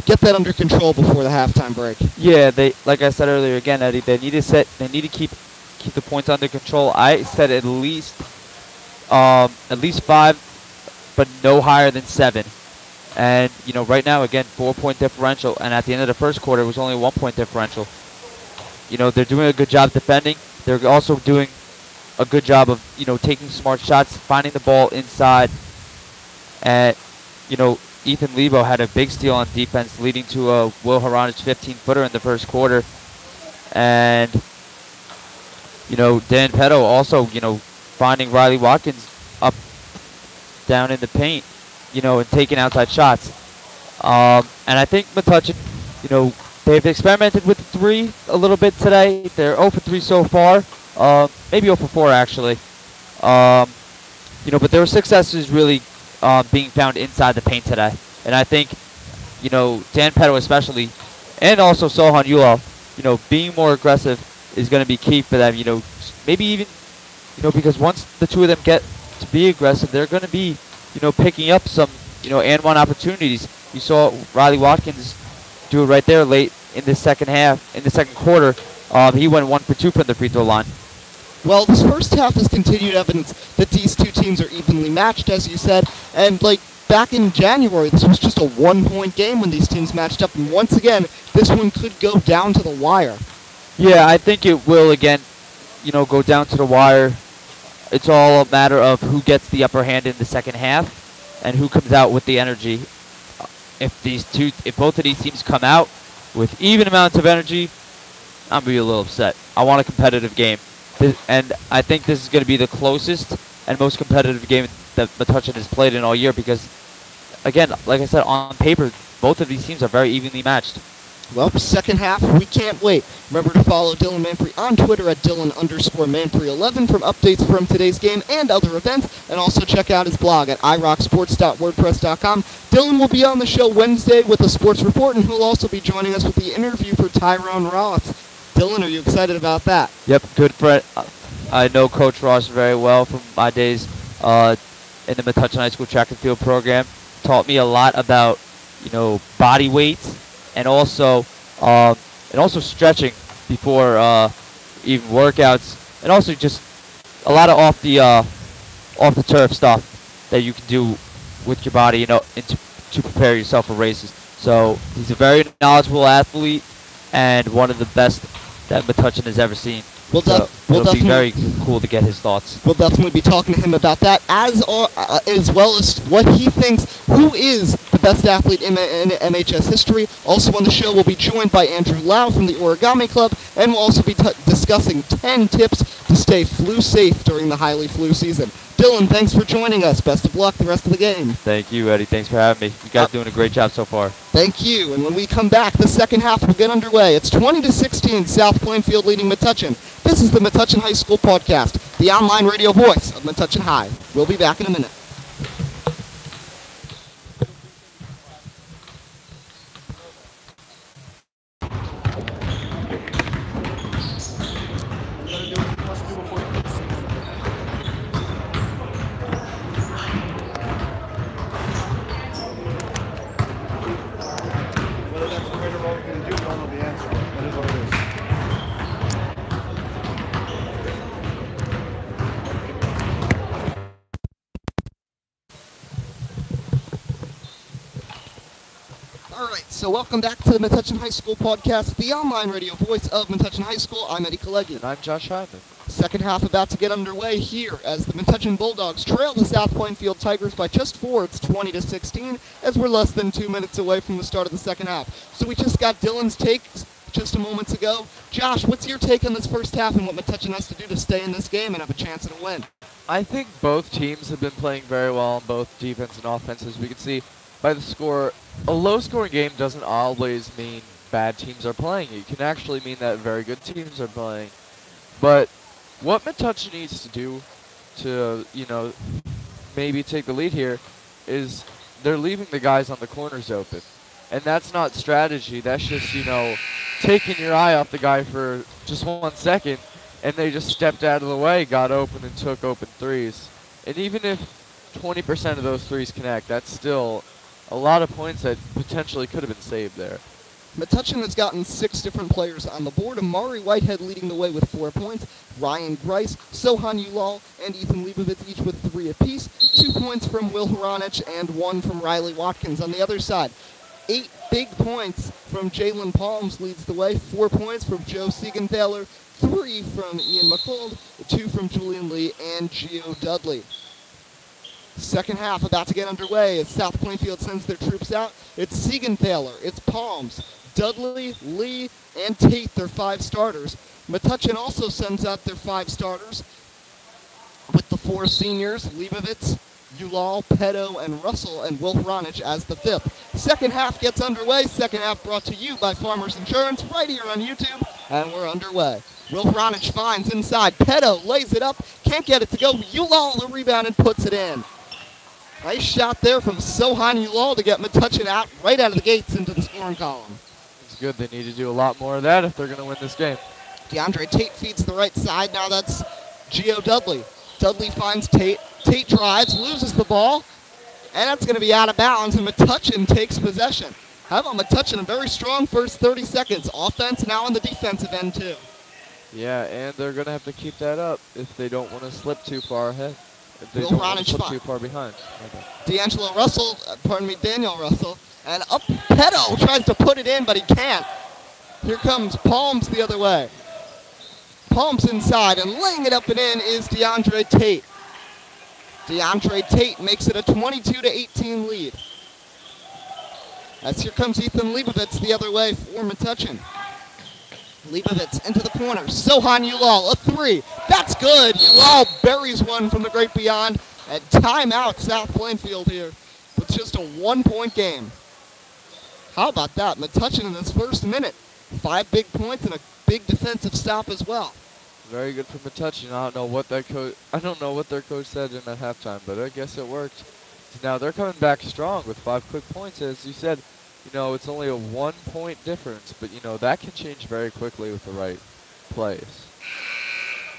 get that under control before the halftime break. Yeah, like I said earlier, again, Eddie, they need to keep the points under control. I said at least 5, but no higher than 7. And you know, right now, again, 4-point differential, and at the end of the first quarter, it was only a 1-point differential. You know, they're doing a good job defending. They're also doing a good job of, you know, taking smart shots, finding the ball inside. And you know, Ethan Lebo had a big steal on defense, leading to a Will Haranich 15-footer in the first quarter. And you know, Dan Petto also, you know, finding Riley Watkins up down in the paint, you know, and taking outside shots. And I think Metuchen, you know, they've experimented with 3 a little bit today. They're 0 for 3 so far, maybe 0 for 4 actually. You know, but their success is really being found inside the paint today. And I think, you know, Dan Petto especially, and also Sohan Yulo, you know, being more aggressive is going to be key for them. You know, maybe even, you know, because once the two of them get to be aggressive, they're going to be, you know, picking up some, you know, and one opportunities. You saw Riley Watkins do it right there late in the second quarter. He went 1 for 2 from the free throw line. Well, this first half has continued evidence that these two teams are evenly matched, as you said, and like back in January, this was just a 1-point game when these teams matched up, and once again, this one could go down to the wire. Yeah, I think it will again, you know, go down to the wire. It's all a matter of who gets the upper hand in the second half and who comes out with the energy. If both of these teams come out with even amounts of energy, I'm going to be a little upset. I want a competitive game. And I think this is going to be the closest and most competitive game that Metuchen has played in all year because, again, like I said, on paper, both of these teams are very evenly matched. Well, second half, we can't wait. Remember to follow Dylan Manfrey on Twitter at Dylan_Manfrey11 for updates from today's game and other events, and also check out his blog at irocksports.wordpress.com. Dylan will be on the show Wednesday with a sports report, and he'll also be joining us with the interview for Tyrone Ross. Dylan, are you excited about that? Yep, good friend. I know Coach Ross very well from my days in the Metuchen High School track and field program. Taught me a lot about, you know, body weight and also stretching before even workouts, and also just a lot of off the turf stuff that you can do with your body, you know, to prepare yourself for races. So he's a very knowledgeable athlete and one of the best that Metuchen has ever seen. We'll So it'll be definitely very cool to get his thoughts. We'll definitely be talking to him about that, as well as what he thinks, who is the best athlete in MHS history. Also on the show, we'll be joined by Andrew Lau from the Origami Club, and we'll also be discussing 10 tips to stay flu safe during the highly flu season. Dylan, thanks for joining us. Best of luck the rest of the game. Thank you, Eddie. Thanks for having me. You guys are doing a great job so far. Thank you. And when we come back, the second half will get underway. It's 20-16, South Plainfield leading Metuchen. This is the Metuchen High School Podcast, the online radio voice of Metuchen High. We'll be back in a minute. So welcome back to the Metuchen High School Podcast, the online radio voice of Metuchen High School. I'm Eddie Kalegi. And I'm Josh Hyman. Second half about to get underway here as the Metuchen Bulldogs trail the South Plainfield Tigers by just 4. It's 20-16 as we're less than 2 minutes away from the start of the second half. So we just got Dylan's take just a moment ago. Josh, what's your take on this first half and what Metuchen has to do to stay in this game and have a chance at a win? I think both teams have been playing very well on both defense and offense, as we can see by the score. A low-scoring game doesn't always mean bad teams are playing. It can actually mean that very good teams are playing. But what Metuchen needs to do to, maybe take the lead here is they're leaving the guys on the corners open. And that's not strategy. That's just, taking your eye off the guy for just 1 second, and they just stepped out of the way, got open, and took open threes. And even if 20% of those threes connect, that's still a lot of points that potentially could have been saved there. Metuchen has gotten 6 different players on the board. Amari Whitehead leading the way with 4 points. Ryan Grice, Sohan Ulal, and Ethan Leibovitz each with 3 apiece. 2 points from Will Horanich and 1 from Riley Watkins. On the other side, 8 big points from Jalen Palms leads the way. 4 points from Joe Siegenthaler, 3 from Ian McCold, 2 from Julian Lee, and Gio Dudley. Second half about to get underway as South Plainfield sends their troops out. It's Siegenthaler, it's Palms, Dudley, Lee, and Tate, their 5 starters. Metuchen also sends out their 5 starters with the 4 seniors, Leibovitz, Ulal, Peto, and Russell, and Will Horanich as the 5th. Second half gets underway. Second half brought to you by Farmers Insurance right here on YouTube, and we're underway. Will Horanich finds inside. Peto lays it up, can't get it to go. Ulal the rebound and puts it in. Nice shot there from Sohan Ulal to get Metuchen out right out of the gates into the scoring column. It's good. They need to do a lot more of that if they're going to win this game. DeAndre Tate feeds the right side. Now that's Gio Dudley. Dudley finds Tate. Tate drives, loses the ball, and that's going to be out of bounds, and Metuchen takes possession. How about Metuchen? A very strong first 30 seconds. Offense now on the defensive end, too. Yeah, and they're going to have to keep that up if they don't want to slip too far ahead. If they don't want to slip too far behind. Okay. Daniel Russell, and up Peto tries to put it in, but he can't. Here comes Palms the other way. Palms inside, and laying it up and in is DeAndre Tate. DeAndre Tate makes it a 22-18 lead. As here comes Ethan Leibovitz the other way for Metuchen. Leibovitz into the corner. Sohan Ulal, a 3. That's good. Ulal buries one from the great beyond. And timeout South Plainfield here with just a 1-point game. How about that? Metuchen in this first minute. 5 big points and a big defensive stop as well. Very good for Metuchen. I don't know what their coach said in at halftime, but I guess it worked. Now they're coming back strong with 5 quick points. As you said, it's only a 1-point difference, but that can change very quickly with the right plays.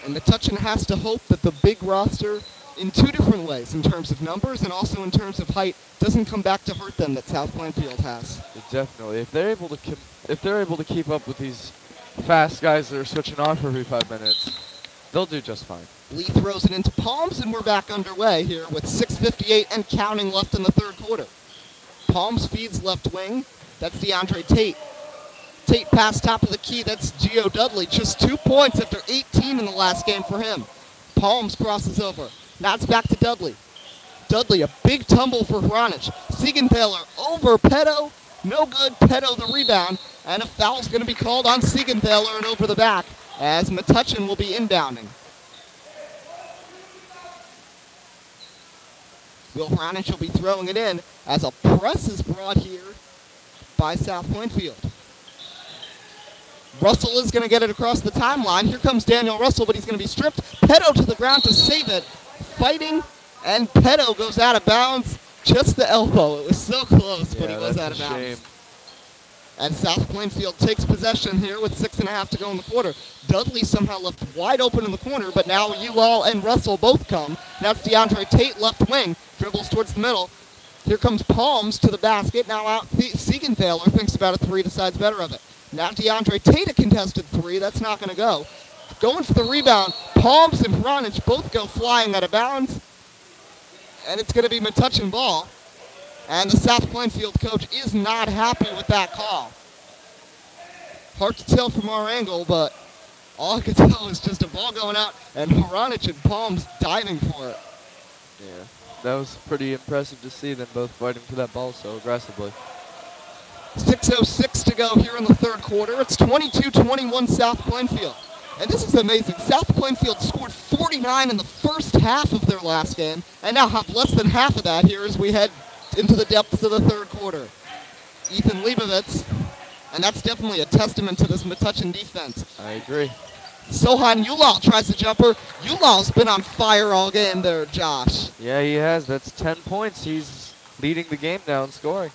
And Metuchen has to hope that the big roster, in 2 different ways, in terms of numbers and also in terms of height, doesn't come back to hurt them that South Plainfield has. Definitely. If they're able to keep up with these fast guys that are switching on for every 5 minutes, they'll do just fine. Lee throws it into Palms, and we're back underway here with 6:58 and counting left in the third quarter. Palms feeds left wing. That's DeAndre Tate. Tate pass top of the key. That's Gio Dudley. Just 2 points after 18 in the last game for him. Palms crosses over. Now it's back to Dudley. Dudley, a big tumble for Hronich. Siegenthaler over Pedo. No good. Pedo the rebound. And a foul's going to be called on Siegenthaler and over the back as Metuchen will be inbounding. Will Hronich will be throwing it in as a press is brought here by South Plainfield. Russell is going to get it across the timeline. Here comes Daniel Russell, but he's going to be stripped. Pedo to the ground to save it. Fighting, and Pedo goes out of bounds. Just the elbow. It was so close, but he was out of bounds. Shame. And South Plainfield takes possession here with 6.5 to go in the quarter. Dudley somehow left wide open in the corner, but now Ulal and Russell both come. Now it's DeAndre Tate, left wing, dribbles towards the middle. Here comes Palms to the basket. Now out Siegenthaler thinks about a three, decides better of it. Now DeAndre Tate, a contested three. That's not going to go. Going for the rebound. Palms and Hronich both go flying out of bounds. And it's going to be Metuchen ball. And the South Plainfield coach is not happy with that call. Hard to tell from our angle, but all I could tell is just a ball going out and Hronich and Palms diving for it. Yeah, that was pretty impressive to see them both fighting for that ball so aggressively. 6:06 to go here in the third quarter. It's 22-21 South Plainfield. And this is amazing. South Plainfield scored 49 in the first half of their last game, and now have less than half of that here as we head into the depths of the third quarter. Ethan Leibovitz, and that's definitely a testament to this Metuchen defense. I agree. Sohan Ulal tries the jumper. Ulal's been on fire all game there, Josh. Yeah, he has. That's 10 points. He's leading the game now in scoring.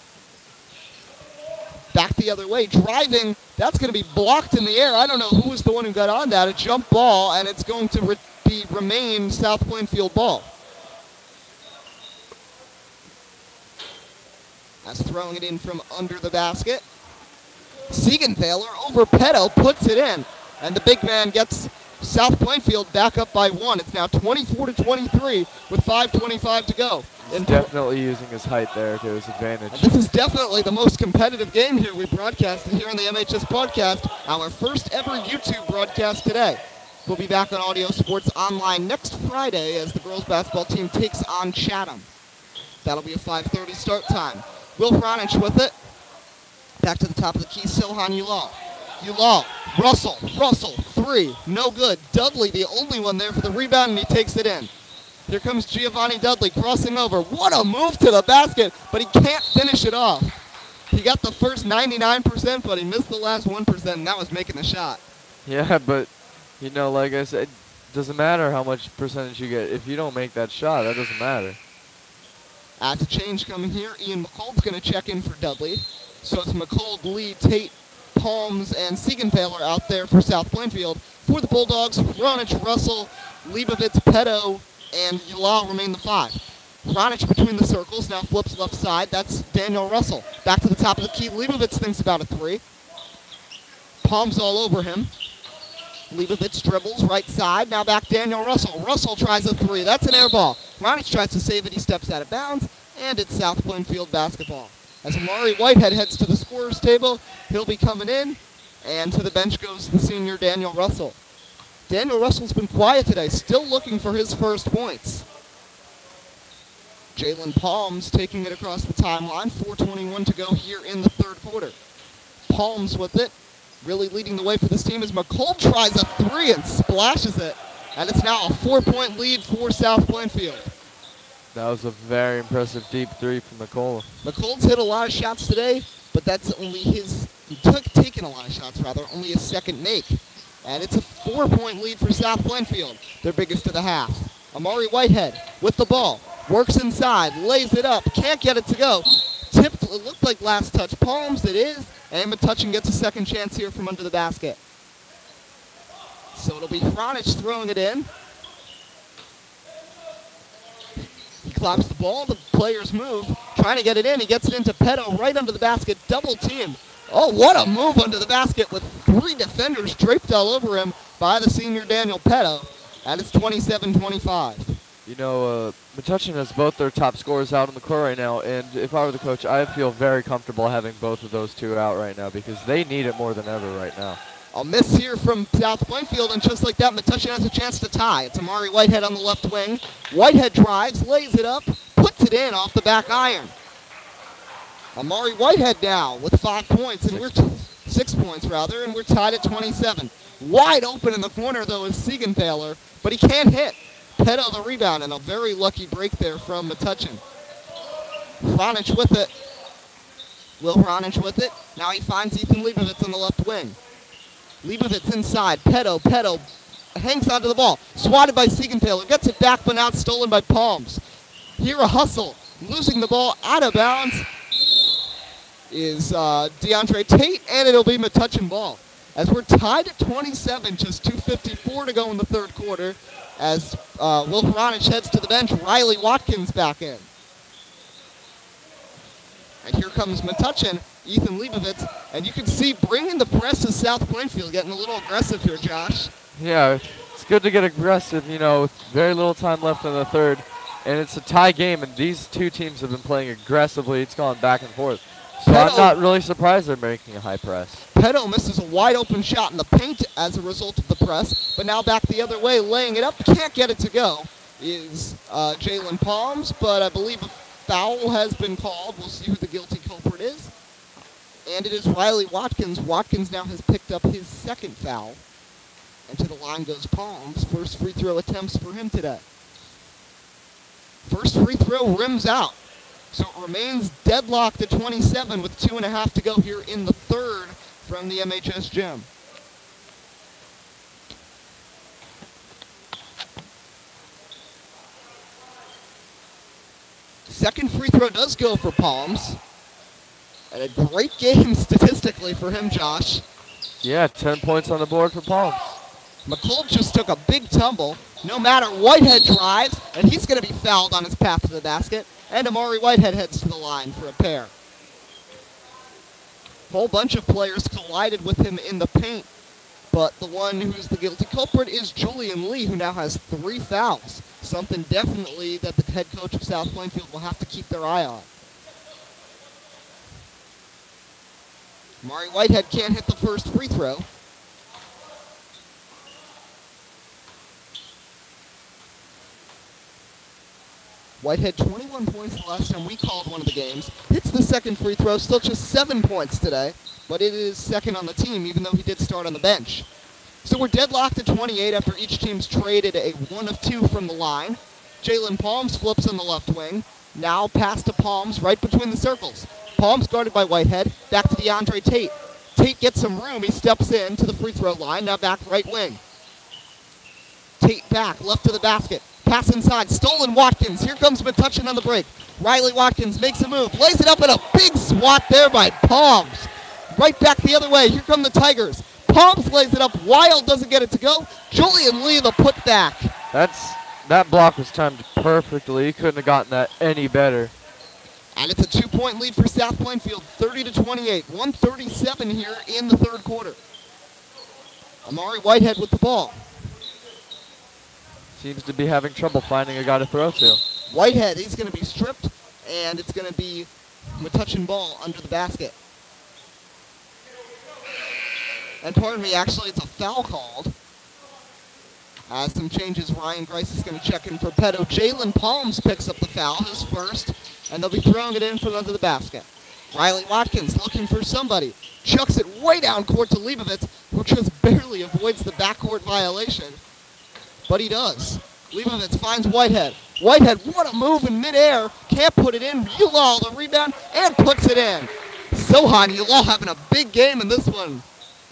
Back the other way, driving. That's going to be blocked in the air. I don't know who was the one who got on that. A jump ball, and it's going to remain South Plainfield ball. That's throwing it in from under the basket. Siegenthaler over Pedo puts it in. And the big man gets South Plainfield back up by 1. It's now 24-23 with 5:25 to go. He's definitely using his height there to his advantage. And this is definitely the most competitive game here we broadcasted here on the MHS podcast. Our first ever YouTube broadcast today. We'll be back on Audio Sports Online next Friday as the girls basketball team takes on Chatham. That'll be a 5:30 start time. Will Hronich with it. Back to the top of the key, Sohan Ulal. Ulal, Russell, three, no good. Dudley, the only one there for the rebound, and he takes it in. Here comes Giovanni Dudley crossing over. What a move to the basket, but he can't finish it off. He got the first 99%, but he missed the last 1%, and that was making the shot. Yeah, but, you know, like I said, it doesn't matter how much percentage you get. If you don't make that shot, that doesn't matter. As a change coming here, Ian McColl's going to check in for Dudley. So it's McColl, Lee, Tate, Palms, and Siegenthaler out there for South Plainfield. For the Bulldogs, Hronich, Russell, Leibovitz, Pedo, and Ulal remain the 5. Hronich between the circles, now flips left side. That's Daniel Russell. Back to the top of the key. Leibovitz thinks about a 3. Palms all over him. Leibovitz dribbles right side. Now back Daniel Russell. Russell tries a 3. That's an air ball. Hronich tries to save it. He steps out of bounds. And it's South Plainfield basketball. As Amari Whitehead heads to the scorer's table, he'll be coming in. And to the bench goes the senior Daniel Russell. Daniel Russell's been quiet today, still looking for his first points. Jalen Palms taking it across the timeline. 4:21 to go here in the third quarter. Palms with it. Really leading the way for this team as McColl tries a 3 and splashes it. And it's now a 4-point lead for South Plainfield. That was a very impressive deep 3 from McColl. McColl's hit a lot of shots today, but that's only his, taken a lot of shots rather, only his second make. And it's a 4-point lead for South Plainfield, their biggest of the half. Amari Whitehead with the ball, works inside, lays it up, can't get it to go. Tipped, it looked like last touch. Palms, it is, and Metuchen gets a second chance here from under the basket. So it'll be Hronich throwing it in. He claps the ball, the players move, trying to get it in. He gets it into Pedo right under the basket, double team. Oh, what a move under the basket with 3 defenders draped all over him by the senior Daniel Pedo. And it's 27-25. You know, Metuchen has both their top scorers out on the court right now, and if I were the coach, I feel very comfortable having both of those two out right now because they need it more than ever right now. A miss here from South Plainfield, and just like that, Metuchen has a chance to tie. It's Amari Whitehead on the left wing. Whitehead drives, lays it up, puts it in off the back iron. Amari Whitehead now with 5 points, and 6 points rather, and we're tied at 27. Wide open in the corner though is Siegenthaler, but he can't hit. Pedo the rebound, and a very lucky break there from Metuchen. Hronich with it. Will Hronich with it. Now he finds Ethan Leibovitz on the left wing. Leibovitz inside. Pedo hangs onto the ball. Swatted by Siegenthaler. Gets it back, but now it's stolen by Palms. Here a hustle. Losing the ball out of bounds is DeAndre Tate, and it'll be Metuchen ball. As we're tied at 27, just 2:54 to go in the third quarter. As Will Hronich heads to the bench, Riley Watkins back in. And here comes Metuchen, Ethan Leibovitz, and you can see bringing the press to South Plainfield, getting a little aggressive here, Josh. Yeah, it's good to get aggressive, you know, with very little time left in the third. And it's a tie game, and these two teams have been playing aggressively. It's gone back and forth. So I'm not really surprised they're making a high press. Pedo misses a wide open shot in the paint as a result of the press, but now back the other way, laying it up, can't get it to go, is Jalen Palms, but I believe a foul has been called. We'll see who the guilty culprit is. And it is Riley Watkins. Watkins now has picked up his second foul. And to the line goes Palms. First free throw attempts for him today. First free throw rims out. So it remains deadlocked at 27 with 2.5 to go here in the third from the MHS gym. Second free throw does go for Palms. And a great game statistically for him, Josh. Yeah, 10 points on the board for Palms. McCold just took a big tumble. No matter, Whitehead drives, and he's going to be fouled on his path to the basket. And Amari Whitehead heads to the line for a pair. A whole bunch of players collided with him in the paint, but the one who's the guilty culprit is Julian Lee, who now has 3 fouls. Something definitely that the head coach of South Plainfield will have to keep their eye on. Amari Whitehead can't hit the first free throw. Whitehead 21 points the last time we called one of the games. Hits the second free throw, still just 7 points today, but it is second on the team, even though he did start on the bench. So we're deadlocked at 28 after each team's traded a 1 of 2 from the line. Jalen Palms flips on the left wing. Now pass to Palms right between the circles. Palms guarded by Whitehead. Back to DeAndre Tate. Tate gets some room. He steps in to the free throw line. Now back right wing. Tate back, left to the basket. Pass inside, stolen Watkins. Here comes Metuchen on the break. Riley Watkins makes a move, lays it up, and a big swat there by Palms. Right back the other way, here come the Tigers. Palms lays it up, Wild doesn't get it to go. Julian Lee the putback. That block was timed perfectly. He couldn't have gotten that any better. And it's a 2-point lead for South Plainfield, 30-28. 1:37 here in the third quarter. Amari Whitehead with the ball. Seems to be having trouble finding a guy to throw to. Whitehead, he's going to be stripped, and it's going to be Metuchen ball under the basket. And pardon me, actually, it's a foul called. As some changes, Ryan Grice is going to check in for Pedo. Jalen Palms picks up the foul, his first, and they'll be throwing it in from under the basket. Riley Watkins looking for somebody. Chucks it way down court to Leibovitz, who just barely avoids the backcourt violation. But he does. Leibovitz finds Whitehead. Whitehead, what a move in midair. Can't put it in. Ulal the rebound and puts it in. Sohan Ulal having a big game in this one.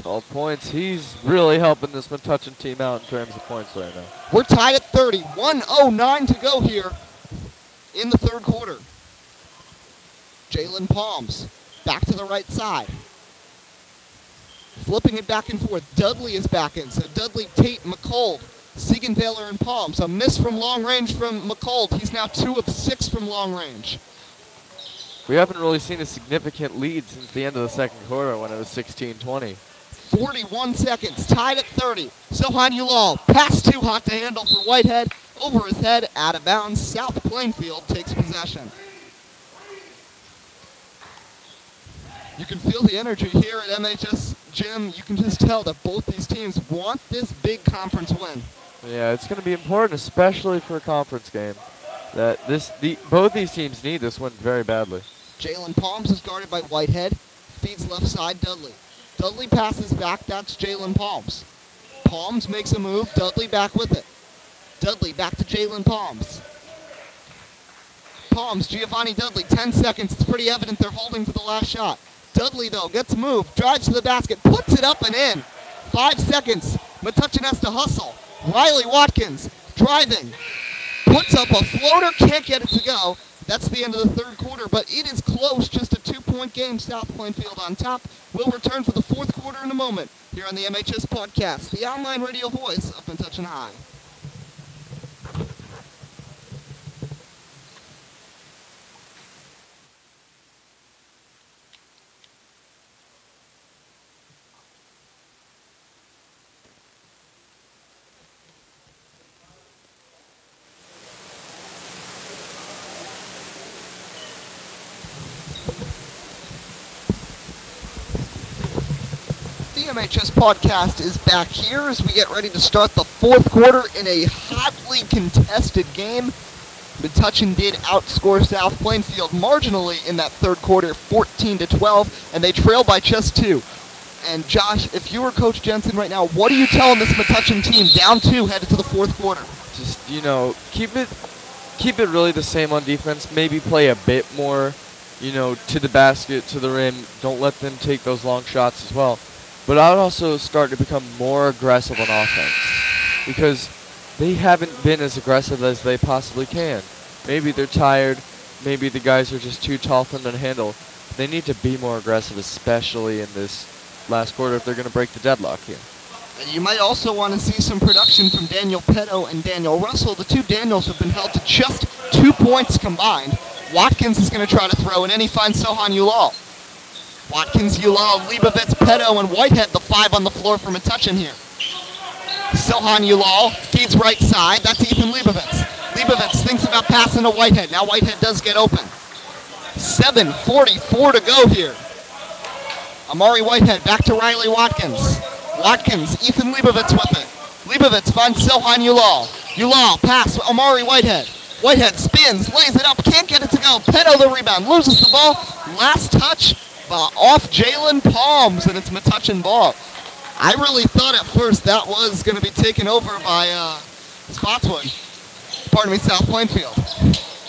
12 points. He's really helping this Metuchen team out in terms of points right now. We're tied at 30. 1:09 to go here in the third quarter. Jalen Palms back to the right side. Flipping it back and forth. Dudley is back in. So Dudley, Tate, McCold, Siegenthaler, and Palms. A miss from long range from McCold. He's now 2 of 6 from long range. We haven't really seen a significant lead since the end of the second quarter when it was 16-20. 41 seconds, tied at 30. Sohan Ulal, pass too hot to handle for Whitehead, over his head, out of bounds. South Plainfield takes possession. You can feel the energy here at MHS Gym. You can just tell that both these teams want this big conference win. Yeah, it's going to be important, especially for a conference game. That both these teams need this win very badly. Jalen Palms is guarded by Whitehead. Feeds left side, Dudley. Dudley passes back. That's Jalen Palms. Palms makes a move. Dudley back with it. Dudley back to Jalen Palms. Palms, Giovanni Dudley, 10 seconds. It's pretty evident they're holding for the last shot. Dudley, though, gets moved, drives to the basket, puts it up and in. 5 seconds. Metuchen has to hustle. Riley Watkins, driving, puts up a floater, can't get it to go. That's the end of the third quarter, but it is close, just a 2-point game. South Plainfield on top. We'll return for the fourth quarter in a moment here on the MHS Podcast, the online radio voice of Metuchen High. The MHS Podcast is back here as we get ready to start the fourth quarter in a hotly contested game. Metuchen did outscore South Plainfield marginally in that third quarter, 14-12, and they trail by just 2. And Josh, if you were Coach Jensen right now, what are you telling this Metuchen team down 2 headed to the fourth quarter? Just, keep it really the same on defense. Maybe play a bit more, to the basket, to the rim. Don't let them take those long shots as well. But I would also start to become more aggressive on offense because they haven't been as aggressive as they possibly can. Maybe they're tired. Maybe the guys are just too tall for them to handle. They need to be more aggressive, especially in this last quarter if they're going to break the deadlock here. And you might also want to see some production from Daniel Petto and Daniel Russell. The two Daniels have been held to just 2 points combined. Watkins is going to try to throw, and then he finds Sohan Ulal. Watkins, Ulal, Leibovitz, Petto, and Whitehead, the 5 on the floor for Metuchen here. Sohan Ulal feeds right side. That's Ethan Leibovitz. Leibovitz thinks about passing to Whitehead. Now Whitehead does get open. 7:44 to go here. Amari Whitehead back to Riley Watkins. Watkins, Ethan Leibovitz with it. Leibovitz finds Sohan Ulal. Ulal, pass, Amari Whitehead. Whitehead spins, lays it up, can't get it to go. Petto the rebound, loses the ball. Last touch off Jalen Palms, and it's Metuchen ball. I really thought at first that was going to be taken over by Spotswood. Pardon me, South Plainfield.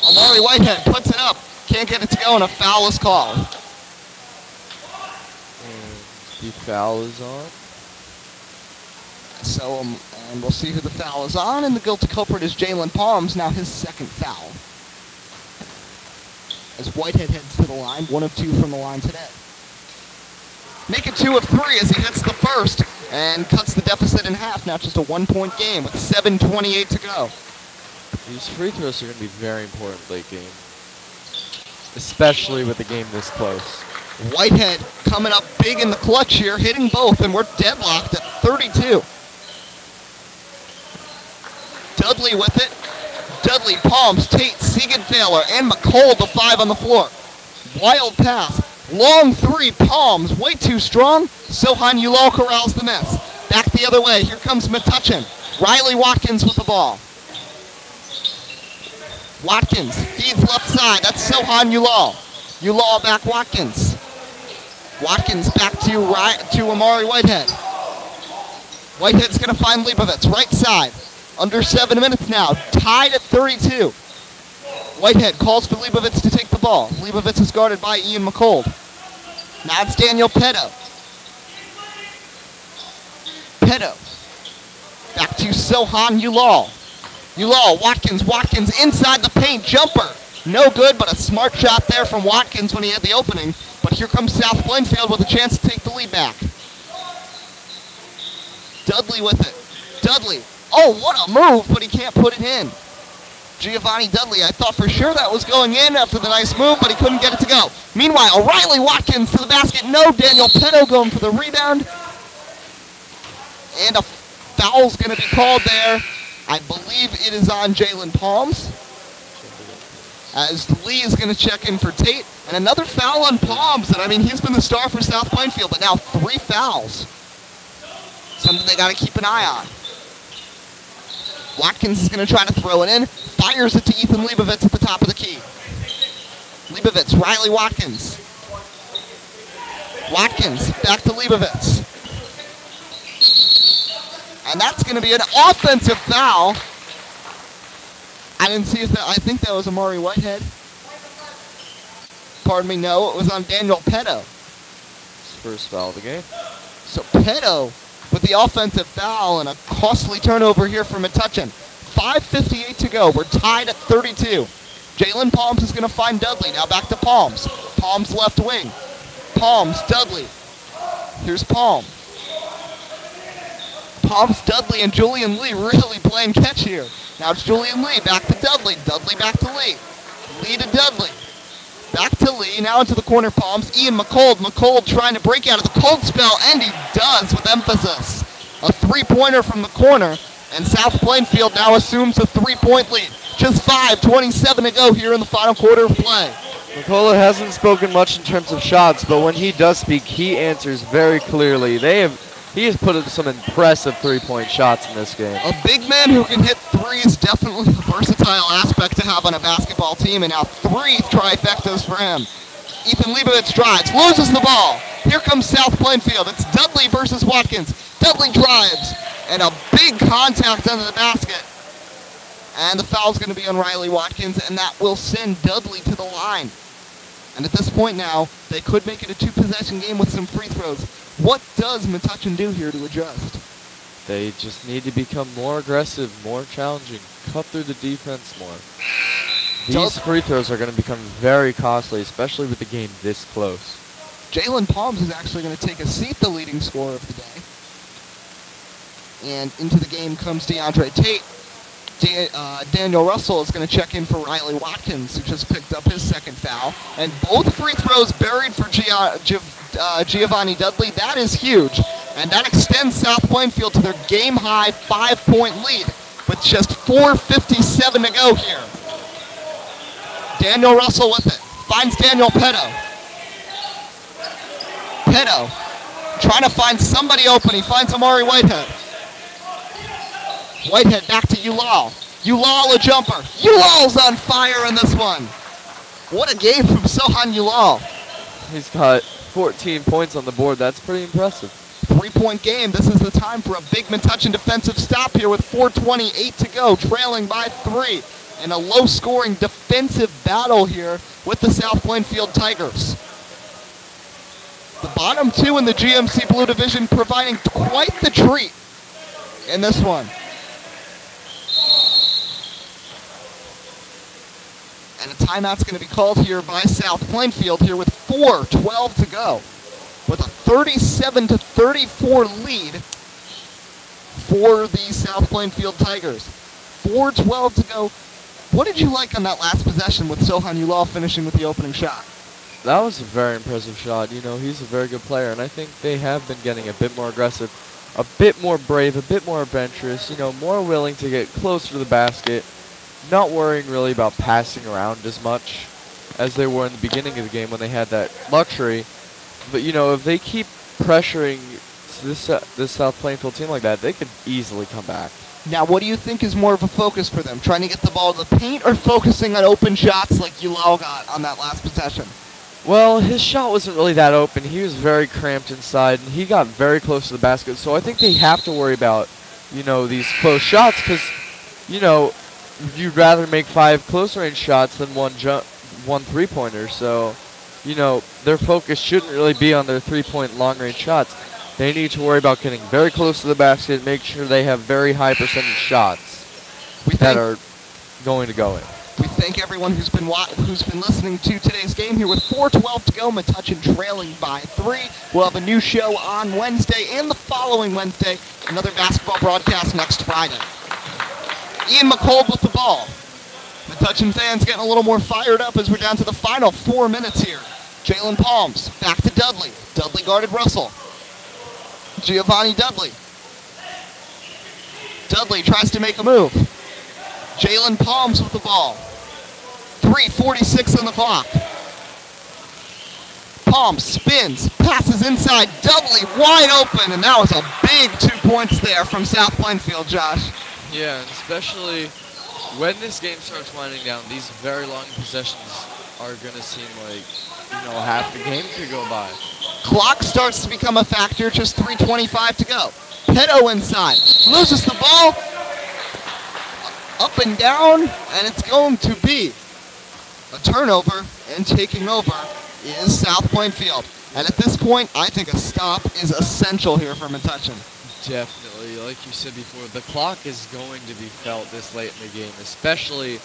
Amari Whitehead puts it up, can't get it to go, and a foul is called. The foul is on. So, and we'll see who the foul is on, and the guilty culprit is Jalen Palms, now his second foul. As Whitehead heads to the line, 1 of 2 from the line today. Make it 2 of 3 as he hits the first and cuts the deficit in half. Now just a 1-point game with 7:28 to go. These free throws are going to be very important late game, especially with the game this close. Whitehead coming up big in the clutch here, hitting both, and we're deadlocked at 32. Dudley with it. Dudley, Palms, Tate, Siegenthaler, and McColl, the 5 on the floor. Wild pass. Long 3, Palms, way too strong. Sohan Ulal corrals the miss. Back the other way. Here comes Metuchen. Riley Watkins with the ball. Watkins feeds left side. That's Sohan Ulal. Ulal back Watkins. Watkins back to Amari Whitehead. Whitehead's going to find Leibovitz, right side. Under 7 minutes now, tied at 32. Whitehead calls for Leibovitz to take the ball. Leibovitz is guarded by Ian McCold. Now it's Daniel Petto. Petto. Back to Sohan Ulal. Ulal, Watkins inside the paint, jumper. No good, but a smart shot there from Watkins when he had the opening. But here comes South Plainfield with a chance to take the lead back. Dudley with it. Dudley. Oh, what a move, but he can't put it in. Giovanni Dudley, I thought for sure that was going in after the nice move, but he couldn't get it to go. Meanwhile, Riley Watkins to the basket. No, Daniel Petto going for the rebound. And a foul's going to be called there. I believe it is on Jalen Palms, as Lee is going to check in for Tate. And another foul on Palms. And I mean, he's been the star for South Plainfield, but now 3 fouls. Something they got to keep an eye on. Watkins is going to try to throw it in. Fires it to Ethan Leibovitz at the top of the key. Leibovitz, Riley Watkins. Watkins, back to Leibovitz. And that's going to be an offensive foul. I didn't see if that, I think that was Amari Whitehead. Pardon me, no, it was on Daniel Petto. His first foul of the game. So Petto with the offensive foul and a costly turnover here for Metuchen. 5:58 to go. We're tied at 32. Jalen Palms is going to find Dudley. Now back to Palms. Palms left wing. Palms, Dudley. Here's Palm. Palms, Dudley, and Julian Lee really playing catch here. Now it's Julian Lee, back to Dudley. Dudley back to Lee. Lee to Dudley. Back to Lee, now into the corner Palms. Ian McCold. McCold trying to break out of the cold spell, and he does with emphasis. A 3-pointer from the corner, and South Plainfield now assumes a 3-point lead. Just 5:27 to go here in the final quarter of play. McCullough hasn't spoken much in terms of shots, but when he does speak, he answers very clearly. He has put up some impressive 3-point shots in this game. A big man who can hit 3 is definitely a versatile aspect to have on a basketball team, and now 3 trifectas for him. Ethan Leibovitz drives, loses the ball. Here comes South Plainfield. It's Dudley versus Watkins. Dudley drives, and a big contact under the basket. And the foul's going to be on Riley Watkins, and that will send Dudley to the line. And at this point now, they could make it a 2-possession game with some free throws. What does Metuchen do here to adjust? They just need to become more aggressive, more challenging, cut through the defense more. These free throws are going to become very costly, especially with the game this close. Jalen Palms is actually going to take a seat, the leading scorer of the day. And into the game comes DeAndre Tate. Daniel Russell is going to check in for Riley Watkins, who just picked up his second foul. And both free throws buried for Giovanni Dudley. That is huge. And that extends South Plainfield to their game-high 5-point lead with just 4:57 to go here. Daniel Russell with it. Finds Daniel Petto. Petto trying to find somebody open. He finds Amari Whitehead. Whitehead back to Ulal. Ulal a jumper. Ulal's on fire in this one. What a game from Sohan Ulal. He's got 14 points on the board. That's pretty impressive. 3-point game. This is the time for a big Metuchen defensive stop here with 4:28 to go, trailing by 3. In a low-scoring defensive battle here with the South Plainfield Tigers. The bottom 2 in the GMC Blue Division providing quite the treat in this one. And a timeout's going to be called here by South Plainfield here with 4:12 to go. With a 37-34 lead for the South Plainfield Tigers. 4:12 to go. What did you like on that last possession with Sohan Ulal finishing with the opening shot? That was a very impressive shot. You know, he's a very good player, and I think they have been getting a bit more aggressive, a bit more brave, a bit more adventurous, you know, more willing to get closer to the basket, not worrying really about passing around as much as they were in the beginning of the game when they had that luxury. But, you know, if they keep pressuring this South Plainfield team like that, they could easily come back. Now, what do you think is more of a focus for them? Trying to get the ball to the paint or focusing on open shots like Ulal got on that last possession? Well, his shot wasn't really that open. He was very cramped inside, and he got very close to the basket. So I think they have to worry about, you know, these close shots because, you know, you'd rather make 5 close-range shots than one 3-pointer. So, you know, their focus shouldn't really be on their 3-point long-range shots. They need to worry about getting very close to the basket, make sure they have very high percentage shots that are going to go in. We thank everyone who's been listening to today's game here with 4:12 to go. Metuchen trailing by 3. We'll have a new show on Wednesday and the following Wednesday. Another basketball broadcast next Friday. Ian McCold with the ball. Metuchen fans getting a little more fired up as we're down to the final 4 minutes here. Jalen Palms back to Dudley. Dudley guarded Russell. Giovanni Dudley. Dudley tries to make a move. Jalen Palms with the ball. 3:46 on the clock. Palms spins, passes inside, Dudley wide open, and that was a big 2 points there from South Plainfield, Josh. Yeah, and especially when this game starts winding down, these very long possessions are going to seem like, half the game could go by. Clock starts to become a factor, just 3:25 to go. Peto inside, loses the ball, up and down, and it's going to be a turnover, and taking over is South Plainfield. And at this point, I think a stop is essential here for Metuchen. Definitely, like you said before, the clock is going to be felt this late in the game, especially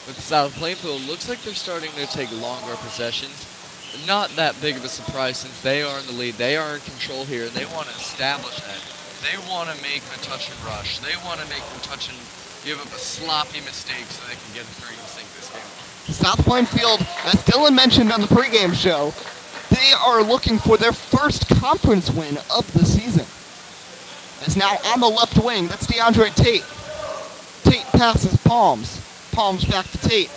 with South Plainfield. Looks like they're starting to take longer possessions. Not that big of a surprise since they are in the lead. They are in control here, and they want to establish that. They want to make Metuchen rush. They want to make Metuchen give up a sloppy mistake so they can get a 3 and sink this game. South Plainfield, as Dylan mentioned on the pregame show, they are looking for their first conference win of the season. As now on the left wing, that's DeAndre Tate. Tate passes Palms. Palms back to Tate.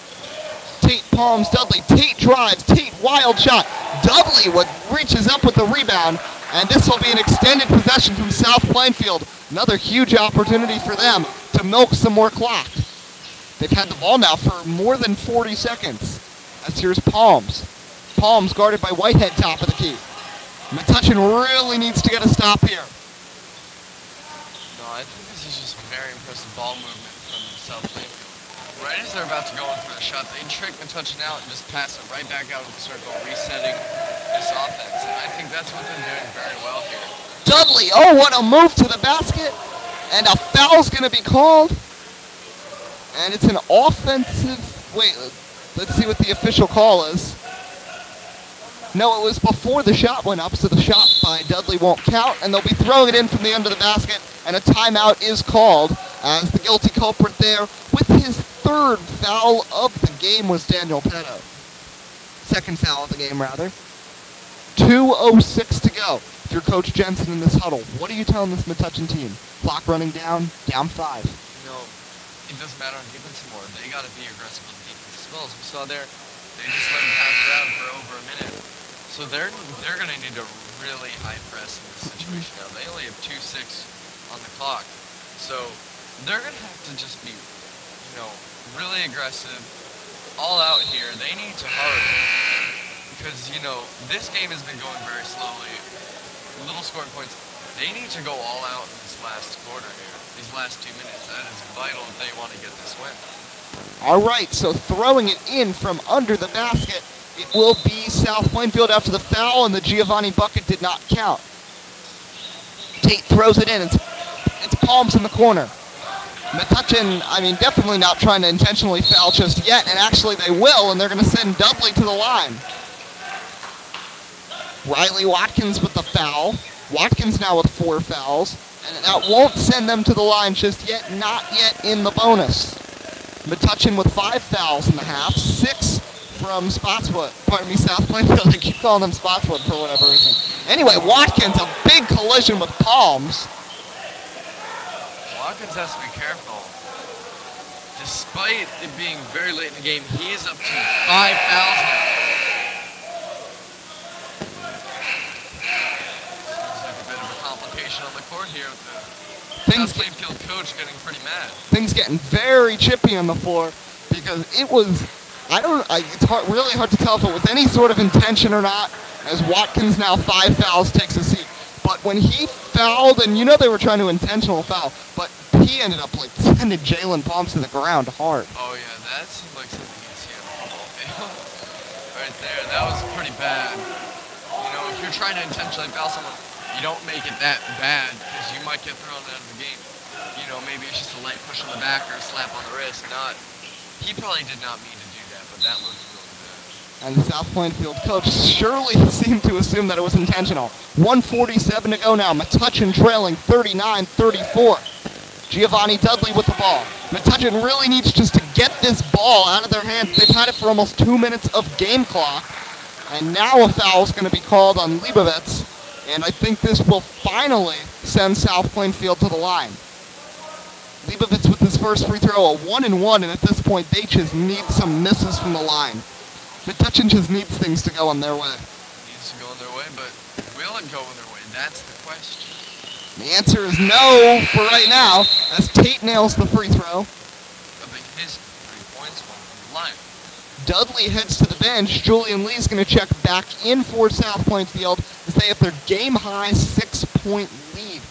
Tate Palms Dudley. Tate drives. Tate wild shot. Dudley reaches up with the rebound, and this will be an extended possession from South Plainfield. Another huge opportunity for them to milk some more clock. They've had the ball now for more than 40 seconds. As here's Palms. Palms guarded by Whitehead, top of the key. Metuchen really needs to get a stop here. No, I think this is just very impressive ball movement from South Plainfield. Right as they're about to go in for the shot, they trick Metuchen out and just pass it right back out of the circle, resetting this offense. And I think that's what they're doing very well here. Dudley, oh, what a move to the basket. And a foul's going to be called. And it's an offensive, wait, let's see what the official call is. No, it was before the shot went up, so the shot by Dudley won't count, and they'll be throwing it in from the end of the basket, and a timeout is called as the guilty culprit there with his 3rd foul of the game was Daniel Petto. 2nd foul of the game, rather. 2:06 to go. If you're Coach Jensen in this huddle, what are you telling this Metuchen team? Clock running down 5. It doesn't matter on defense anymore. They got to be aggressive on defense as well. As we saw there, they just let him pass around for over a minute. So they're going to need a really high press in this situation now. They only have 2:06 on the clock. So they're going to have to just be, really aggressive, all out here. They need to hurry because, this game has been going very slowly. Little scoring points. They need to go all out in this last quarter here. These last 2 minutes. That is vital if they want to get this win. All right, so throwing it in from under the basket, it will be South Plainfield after the foul, and the Giovanni bucket did not count. Tate throws it in. It's Palms in the corner. Metuchen, definitely not trying to intentionally foul just yet, and actually they will, and they're going to send Dudley to the line. Riley Watkins with the foul. Watkins now with 4 fouls. And that won't send them to the line just yet, not yet in the bonus. Metuchen with 5 fouls in the half, 6 from Spotswood. South Plainfield. I keep calling them Spotswood for whatever reason. Anyway, Watkins, a big collision with Palms. Watkins has to be careful. Despite it being very late in the game, he is up to 5 fouls now. On the court here with the South Plainfield coach getting pretty mad. Things getting very chippy on the floor because it was, it's really hard to tell if it was any sort of intention or not, as Watkins now 5 fouls takes a seat. But when he fouled, and they were trying to intentional foul, but he ended up sending Jalen Palms to the ground hard. Oh yeah, that seemed like something you'd see on the football field. Right there, that was pretty bad. If you're trying to intentionally foul someone, you don't make it that bad because you might get thrown out of the game. Maybe it's just a light push on the back or a slap on the wrist. He probably did not mean to do that, but that looked really bad. And the South Plainfield coach surely seemed to assume that it was intentional. 1:47 to go now. Metuchen trailing 39-34. Giovanni Dudley with the ball. Metuchen really needs just to get this ball out of their hands. They've had it for almost 2 minutes of game clock. And now a foul is going to be called on Leibovitz. And I think this will finally send South Plainfield to the line. Leibovitz with his first free throw, a 1-and-1, and at this point they just need some misses from the line. Metuchen just needs things to go on their way. Needs to go on their way, but will it go on their way? That's the question. The answer is no for right now, as Tate nails the free throw. I think his 3 points, one from the line. Dudley heads to the bench. Julian Lee's going to check back in for South Plainfield as they have their game-high 6-point lead.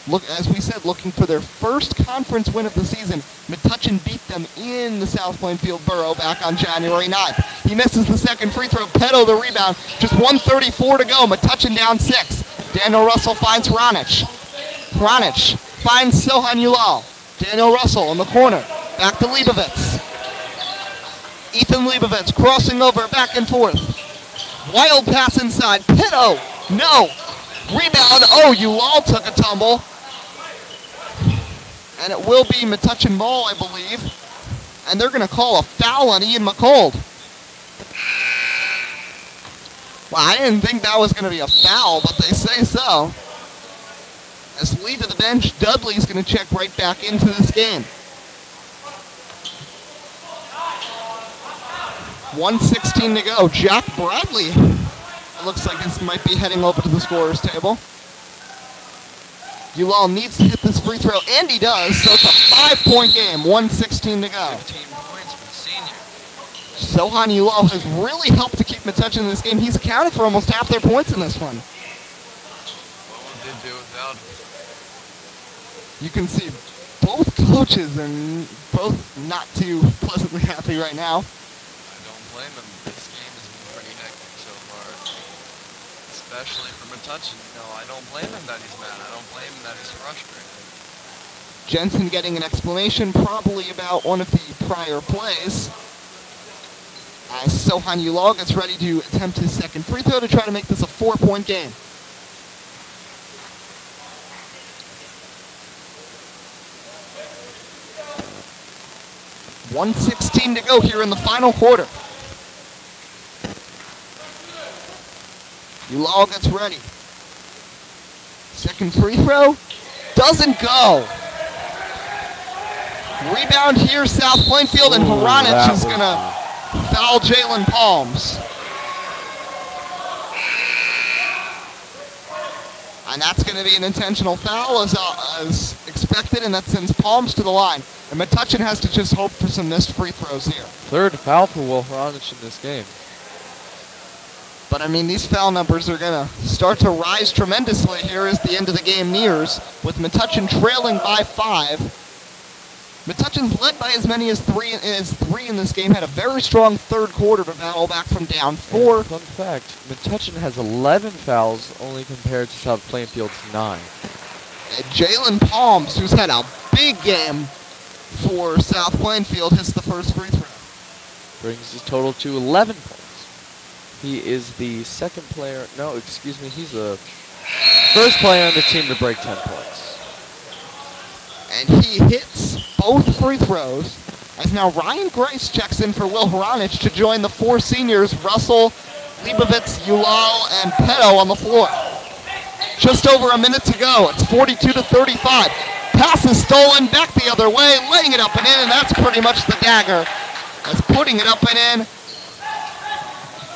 Look, as we said, looking for their first conference win of the season. Metuchen beat them in the South Plainfield Borough back on January 9th. He misses the second free throw. Pedo the rebound. Just 1:34 to go. Metuchen down 6. Daniel Russell finds Hronich. Hronich finds Sohan Ulal. Daniel Russell in the corner. Back to Leibovitz. Ethan Leibovitz crossing over, back and forth. Wild pass inside. Pedo. No. Rebound. Oh, Ulal took a tumble. And it will be Metuchen ball, I believe. And they're going to call a foul on Ian McCold. Well, I didn't think that was going to be a foul, but they say so. As Lee to the bench, Dudley's going to check right back into this game. 1:16 to go. Jack Bradley, it looks like this might be heading over to the scorer's table. Ulal needs to hit this free throw, and he does, so it's a 5-point game, 1:16 to go. 15 points for the senior. Sohan Ulal has really helped to keep Metuchen in this game. He's accounted for almost half their points in this one. What would they do without him? You can see both coaches are both not too pleasantly happy right now. I don't blame him. This game has been pretty hectic so far. Especially for Metuchen. No, I don't blame him that he's mad. I don't blame him that he's frustrated. Jensen getting an explanation probably about one of the prior plays. As Sohan Ulal gets ready to attempt his second free throw to try to make this a 4-point game. $1:16 to go here in the final quarter. Ulal gets ready. Second free throw doesn't go. Rebound here, South Plainfield, and Hronich is going to foul Jalen Palms. And that's going to be an intentional foul as expected, and that sends Palms to the line. And Metuchen has to just hope for some missed free throws here. Third foul for Will Hronich in this game. But I mean, these foul numbers are going to start to rise tremendously here as the end of the game nears, with Metuchen trailing by 5. Metuchen's led by as many as three in this game, had a very strong third quarter to battle back from down 4. Fun fact, Metuchen has 11 fouls only compared to South Plainfield's 9. Jalen Palms, who's had a big game for South Plainfield, hits the first free throw. Brings his total to 11 points. He is the second player, no, excuse me, he's the first player on the team to break 10 points. And he hits both free throws, as now Ryan Grice checks in for Will Hronich to join the 4 seniors, Russell, Leibovitz, Ulal, and Pedo on the floor. Just over a minute to go. It's 42-35. Pass is stolen, back the other way, laying it up and in, and that's pretty much the dagger. As putting it up and in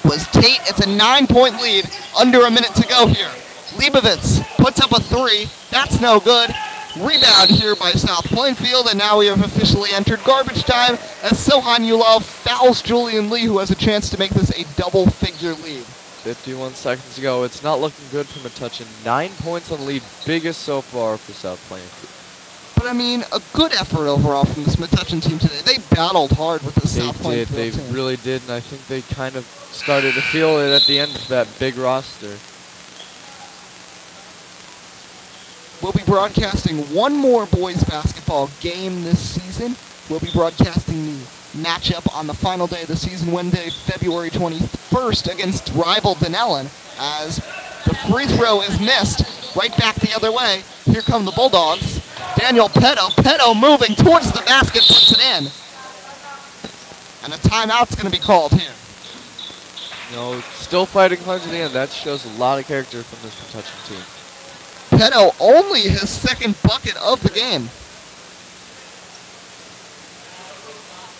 was Tate. It's a 9-point lead, under a minute to go here. Leibovitz puts up a 3. That's no good. Rebound here by South Plainfield, and now we have officially entered garbage time as Sohan Ulal fouls Julian Lee, who has a chance to make this a double-figure lead. 51 seconds to go. It's not looking good for Metuchen. 9 points on lead, biggest so far for South Plainfield. But I mean, a good effort overall from this Metuchen team today. They battled hard with the South Plainfield They team. really did, and I think they kind of started to feel it at the end of that big roster. We'll be broadcasting one more boys basketball game this season. We'll be broadcasting the matchup on the final day of the season, Wednesday, February 21st, against rival Dunellen, as the free throw is missed. Right back the other way. Here come the Bulldogs. Daniel Pedo. Pedo moving towards the basket, puts it in. And a timeout's going to be called here. No, still fighting hard to the end. That shows a lot of character from this Metuchen team. Pedo only his second bucket of the game.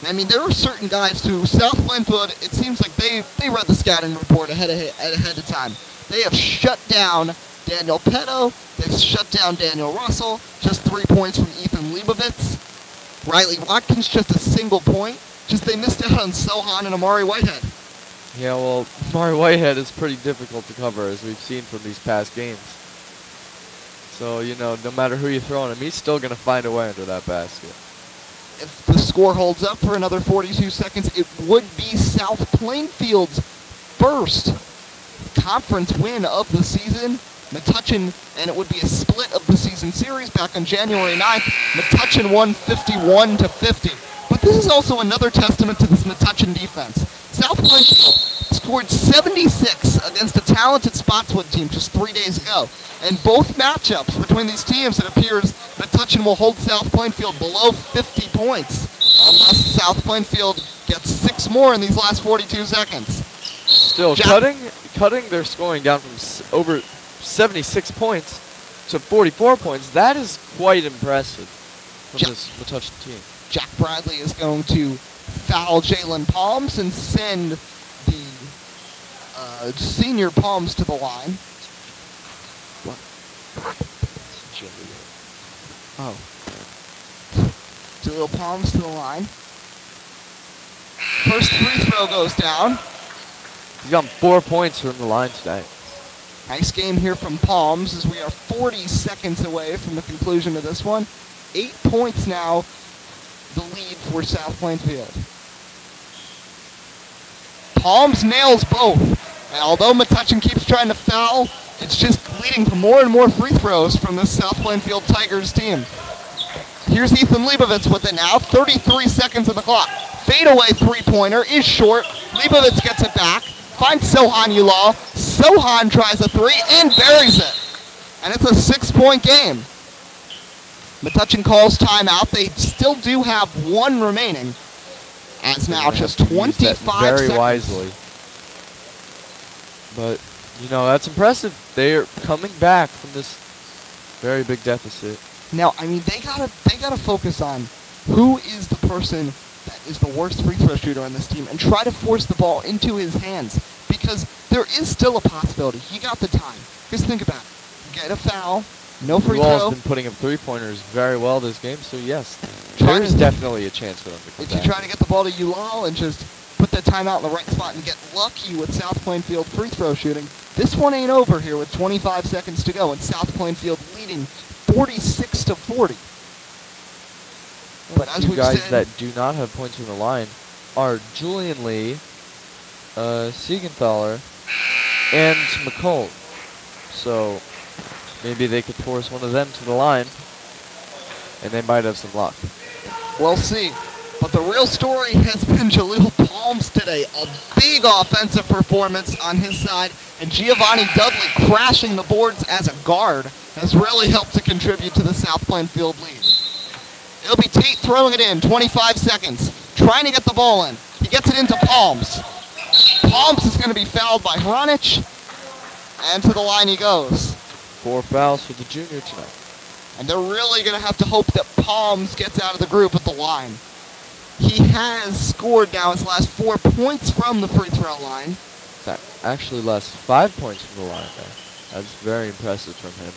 I mean, there are certain guys who South Plainfield, it seems like they read the scouting report ahead of time. They have shut down Daniel Petto. They've shut down Daniel Russell. Just 3 points from Ethan Leibovitz. Riley Watkins, just a single point. Just they missed out on Sohan and Amari Whitehead. Yeah, well, Amari Whitehead is pretty difficult to cover, as we've seen from these past games. So, you know, no matter who you throw on him, he's still going to find a way under that basket. If the score holds up for another 42 seconds, it would be South Plainfield's first conference win of the season. Metuchen, and it would be a split of the season series back on January 9th. Metuchen won 51-50. But this is also another testament to this Metuchen defense. South Plainfield scored 76 against a talented Spotswood team just 3 days ago. And both matchups between these teams, it appears Metuchen will hold South Plainfield below 50 points. Unless South Plainfield gets 6 more in these last 42 seconds. Still, cutting their scoring down from over 76 points to 44 points. That is quite impressive from this Metuchen team. Jack Bradley is going to foul Jalen Palms and send the senior Palms to the line. Oh. Jaleel Palms to the line. First free throw goes down. He's gotten 4 points from the line today. Nice game here from Palms as we are 40 seconds away from the conclusion of this one. 8 points now, the lead for South Plainfield. Palms nails both. And although Metuchen keeps trying to foul, it's just leading to more and more free throws from this South Plainfield Tigers team. Here's Ethan Leibovitz with it now. 33 seconds on the clock. Fadeaway three-pointer is short. Leibovitz gets it back. Finds Sohan Ulal. Sohan tries a three and buries it. And it's a 6-point game. Metuchen calls timeout. They still do have 1 remaining. As now just 25 very seconds. Wisely. But, you know, that's impressive. They're coming back from this very big deficit. Now, I mean, they gotta focus on who is the person that is the worst free throw shooter on this team and try to force the ball into his hands, because there is still a possibility. He got the time. Just think about it. Get a foul, no free Ulal's throw. been putting up three-pointers very well this game, so yes, Try there's to- definitely a chance for them to come If back. you try to get the ball to Ulal and just put the timeout in the right spot and get lucky with South Plainfield free throw shooting, this one ain't over here with 25 seconds to go and South Plainfield leading 46-40. But as Two we've guys said, that do not have points from the line are Julian Lee, Siegenthaler, and McCall. So maybe they could force one of them to the line, and they might have some luck. we'll see. But the real story has been Jaleel Palms today. A big offensive performance on his side, and Giovanni Dudley crashing the boards as a guard has really helped to contribute to the South Plainfield lead. It'll be Tate throwing it in, 25 seconds, trying to get the ball in. He gets it into Palms. Palms is going to be fouled by Hronich, and to the line he goes. 4 fouls for the junior tonight. And they're really going to have to hope that Palms gets out of the group at the line. He has scored now his last 4 points from the free throw line. That actually lasts 5 points from the line there. That's very impressive from him.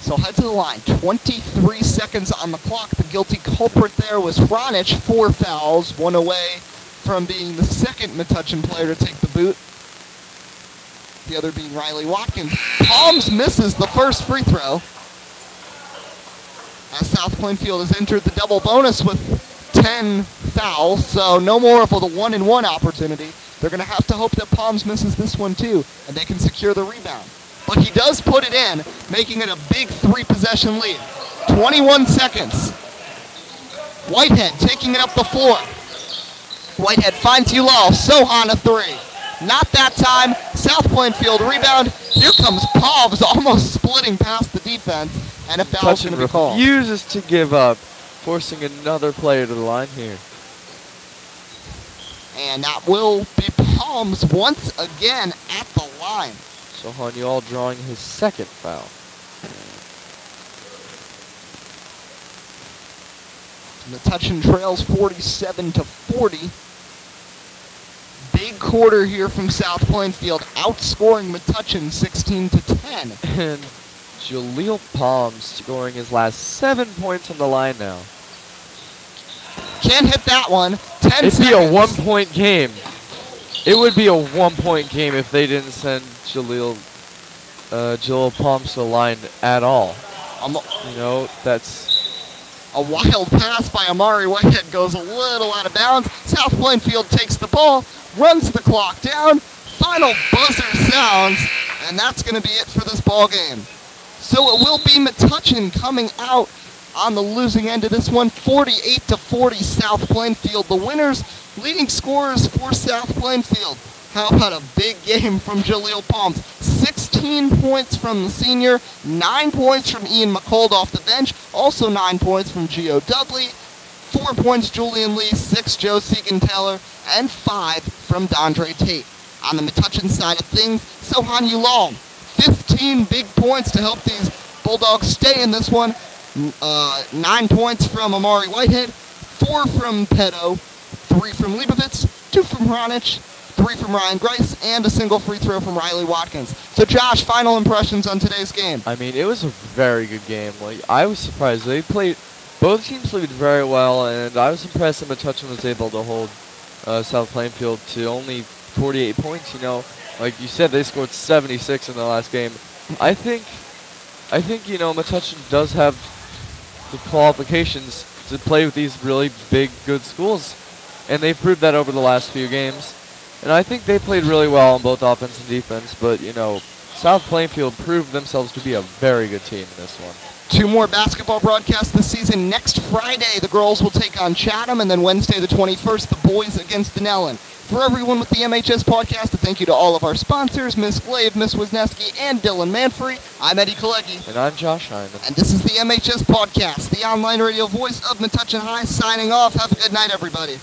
So head to the line. 23 seconds on the clock. The guilty culprit there was Hronich. 4 fouls, 1 away from being the second Metuchen player to take the boot. The other being Riley Watkins. Palms misses the first free throw. As South Plainfield has entered the double bonus with 10 fouls, so no more for the 1-and-1 opportunity. They're going to have to hope that Palms misses this one too, and they can secure the rebound. But he does put it in, making it a big 3-possession lead. 21 seconds. Whitehead taking it up the floor. Whitehead finds Ulal. Sohan a 3. Not that time. South Plainfield rebound. Here comes Palms almost splitting past the defense, and a foul is going to be called. Refuses to give up, forcing another player to the line here. And that will be Palms once again at the line. Sohan Ulal drawing his second foul. Metuchen trails 47-40. Big quarter here from South Plainfield, outscoring Metuchen 16-10. And Jaleel Palms scoring his last 7 points on the line now. Can't hit that one. 10 It'd seconds. be a 1-point game. It would be a 1-point game if they didn't send Jaleel Palms to the line at all. You know, that's... A wild pass by Amari Whitehead goes a little out of bounds. South Plainfield takes the ball, runs the clock down, final buzzer sounds, and that's going to be it for this ball game. So it will be Metuchen coming out on the losing end of this one, 48-40 South Plainfield. The winners, leading scorers for South Plainfield. How about a big game from Jaleel Palms? 16 points from the senior, 9 points from Ian McCold off the bench, also 9 points from Gio Dudley, 4 points Julian Lee, 6 Joe Segan-Taylor, and 5 from Dondre Tate. On the Metuchen side of things, Sohan Ulal, 15 big points to help these Bulldogs stay in this one. 9 points from Amari Whitehead, 4 from Pedo, 3 from Leibovitz, 2 from Hronich, 3 from Ryan Grice, and a single free throw from Riley Watkins. So Josh, final impressions on today's game. I mean, it was a very good game. Like, I was surprised. Both teams played very well, and I was impressed that Metuchen was able to hold South Plainfield to only 48 points, you know. Like you said, they scored 76 in the last game. I think, you know, Metuchen does have the qualifications to play with these really big, good schools. And they've proved that over the last few games. And I think they played really well on both offense and defense, but, you know, South Plainfield proved themselves to be a very good team in this one. 2 more basketball broadcasts this season. Next Friday, the girls will take on Chatham, and then Wednesday the 21st, the boys against Denellen. For everyone with the MHS podcast, a thank you to all of our sponsors, Miss Glave, Miss Wisniewski, and Dylan Manfrey. I'm Eddie Kolecki. And I'm Josh Hyman. And this is the MHS podcast, the online radio voice of Metuchen High, signing off. Have a good night, everybody.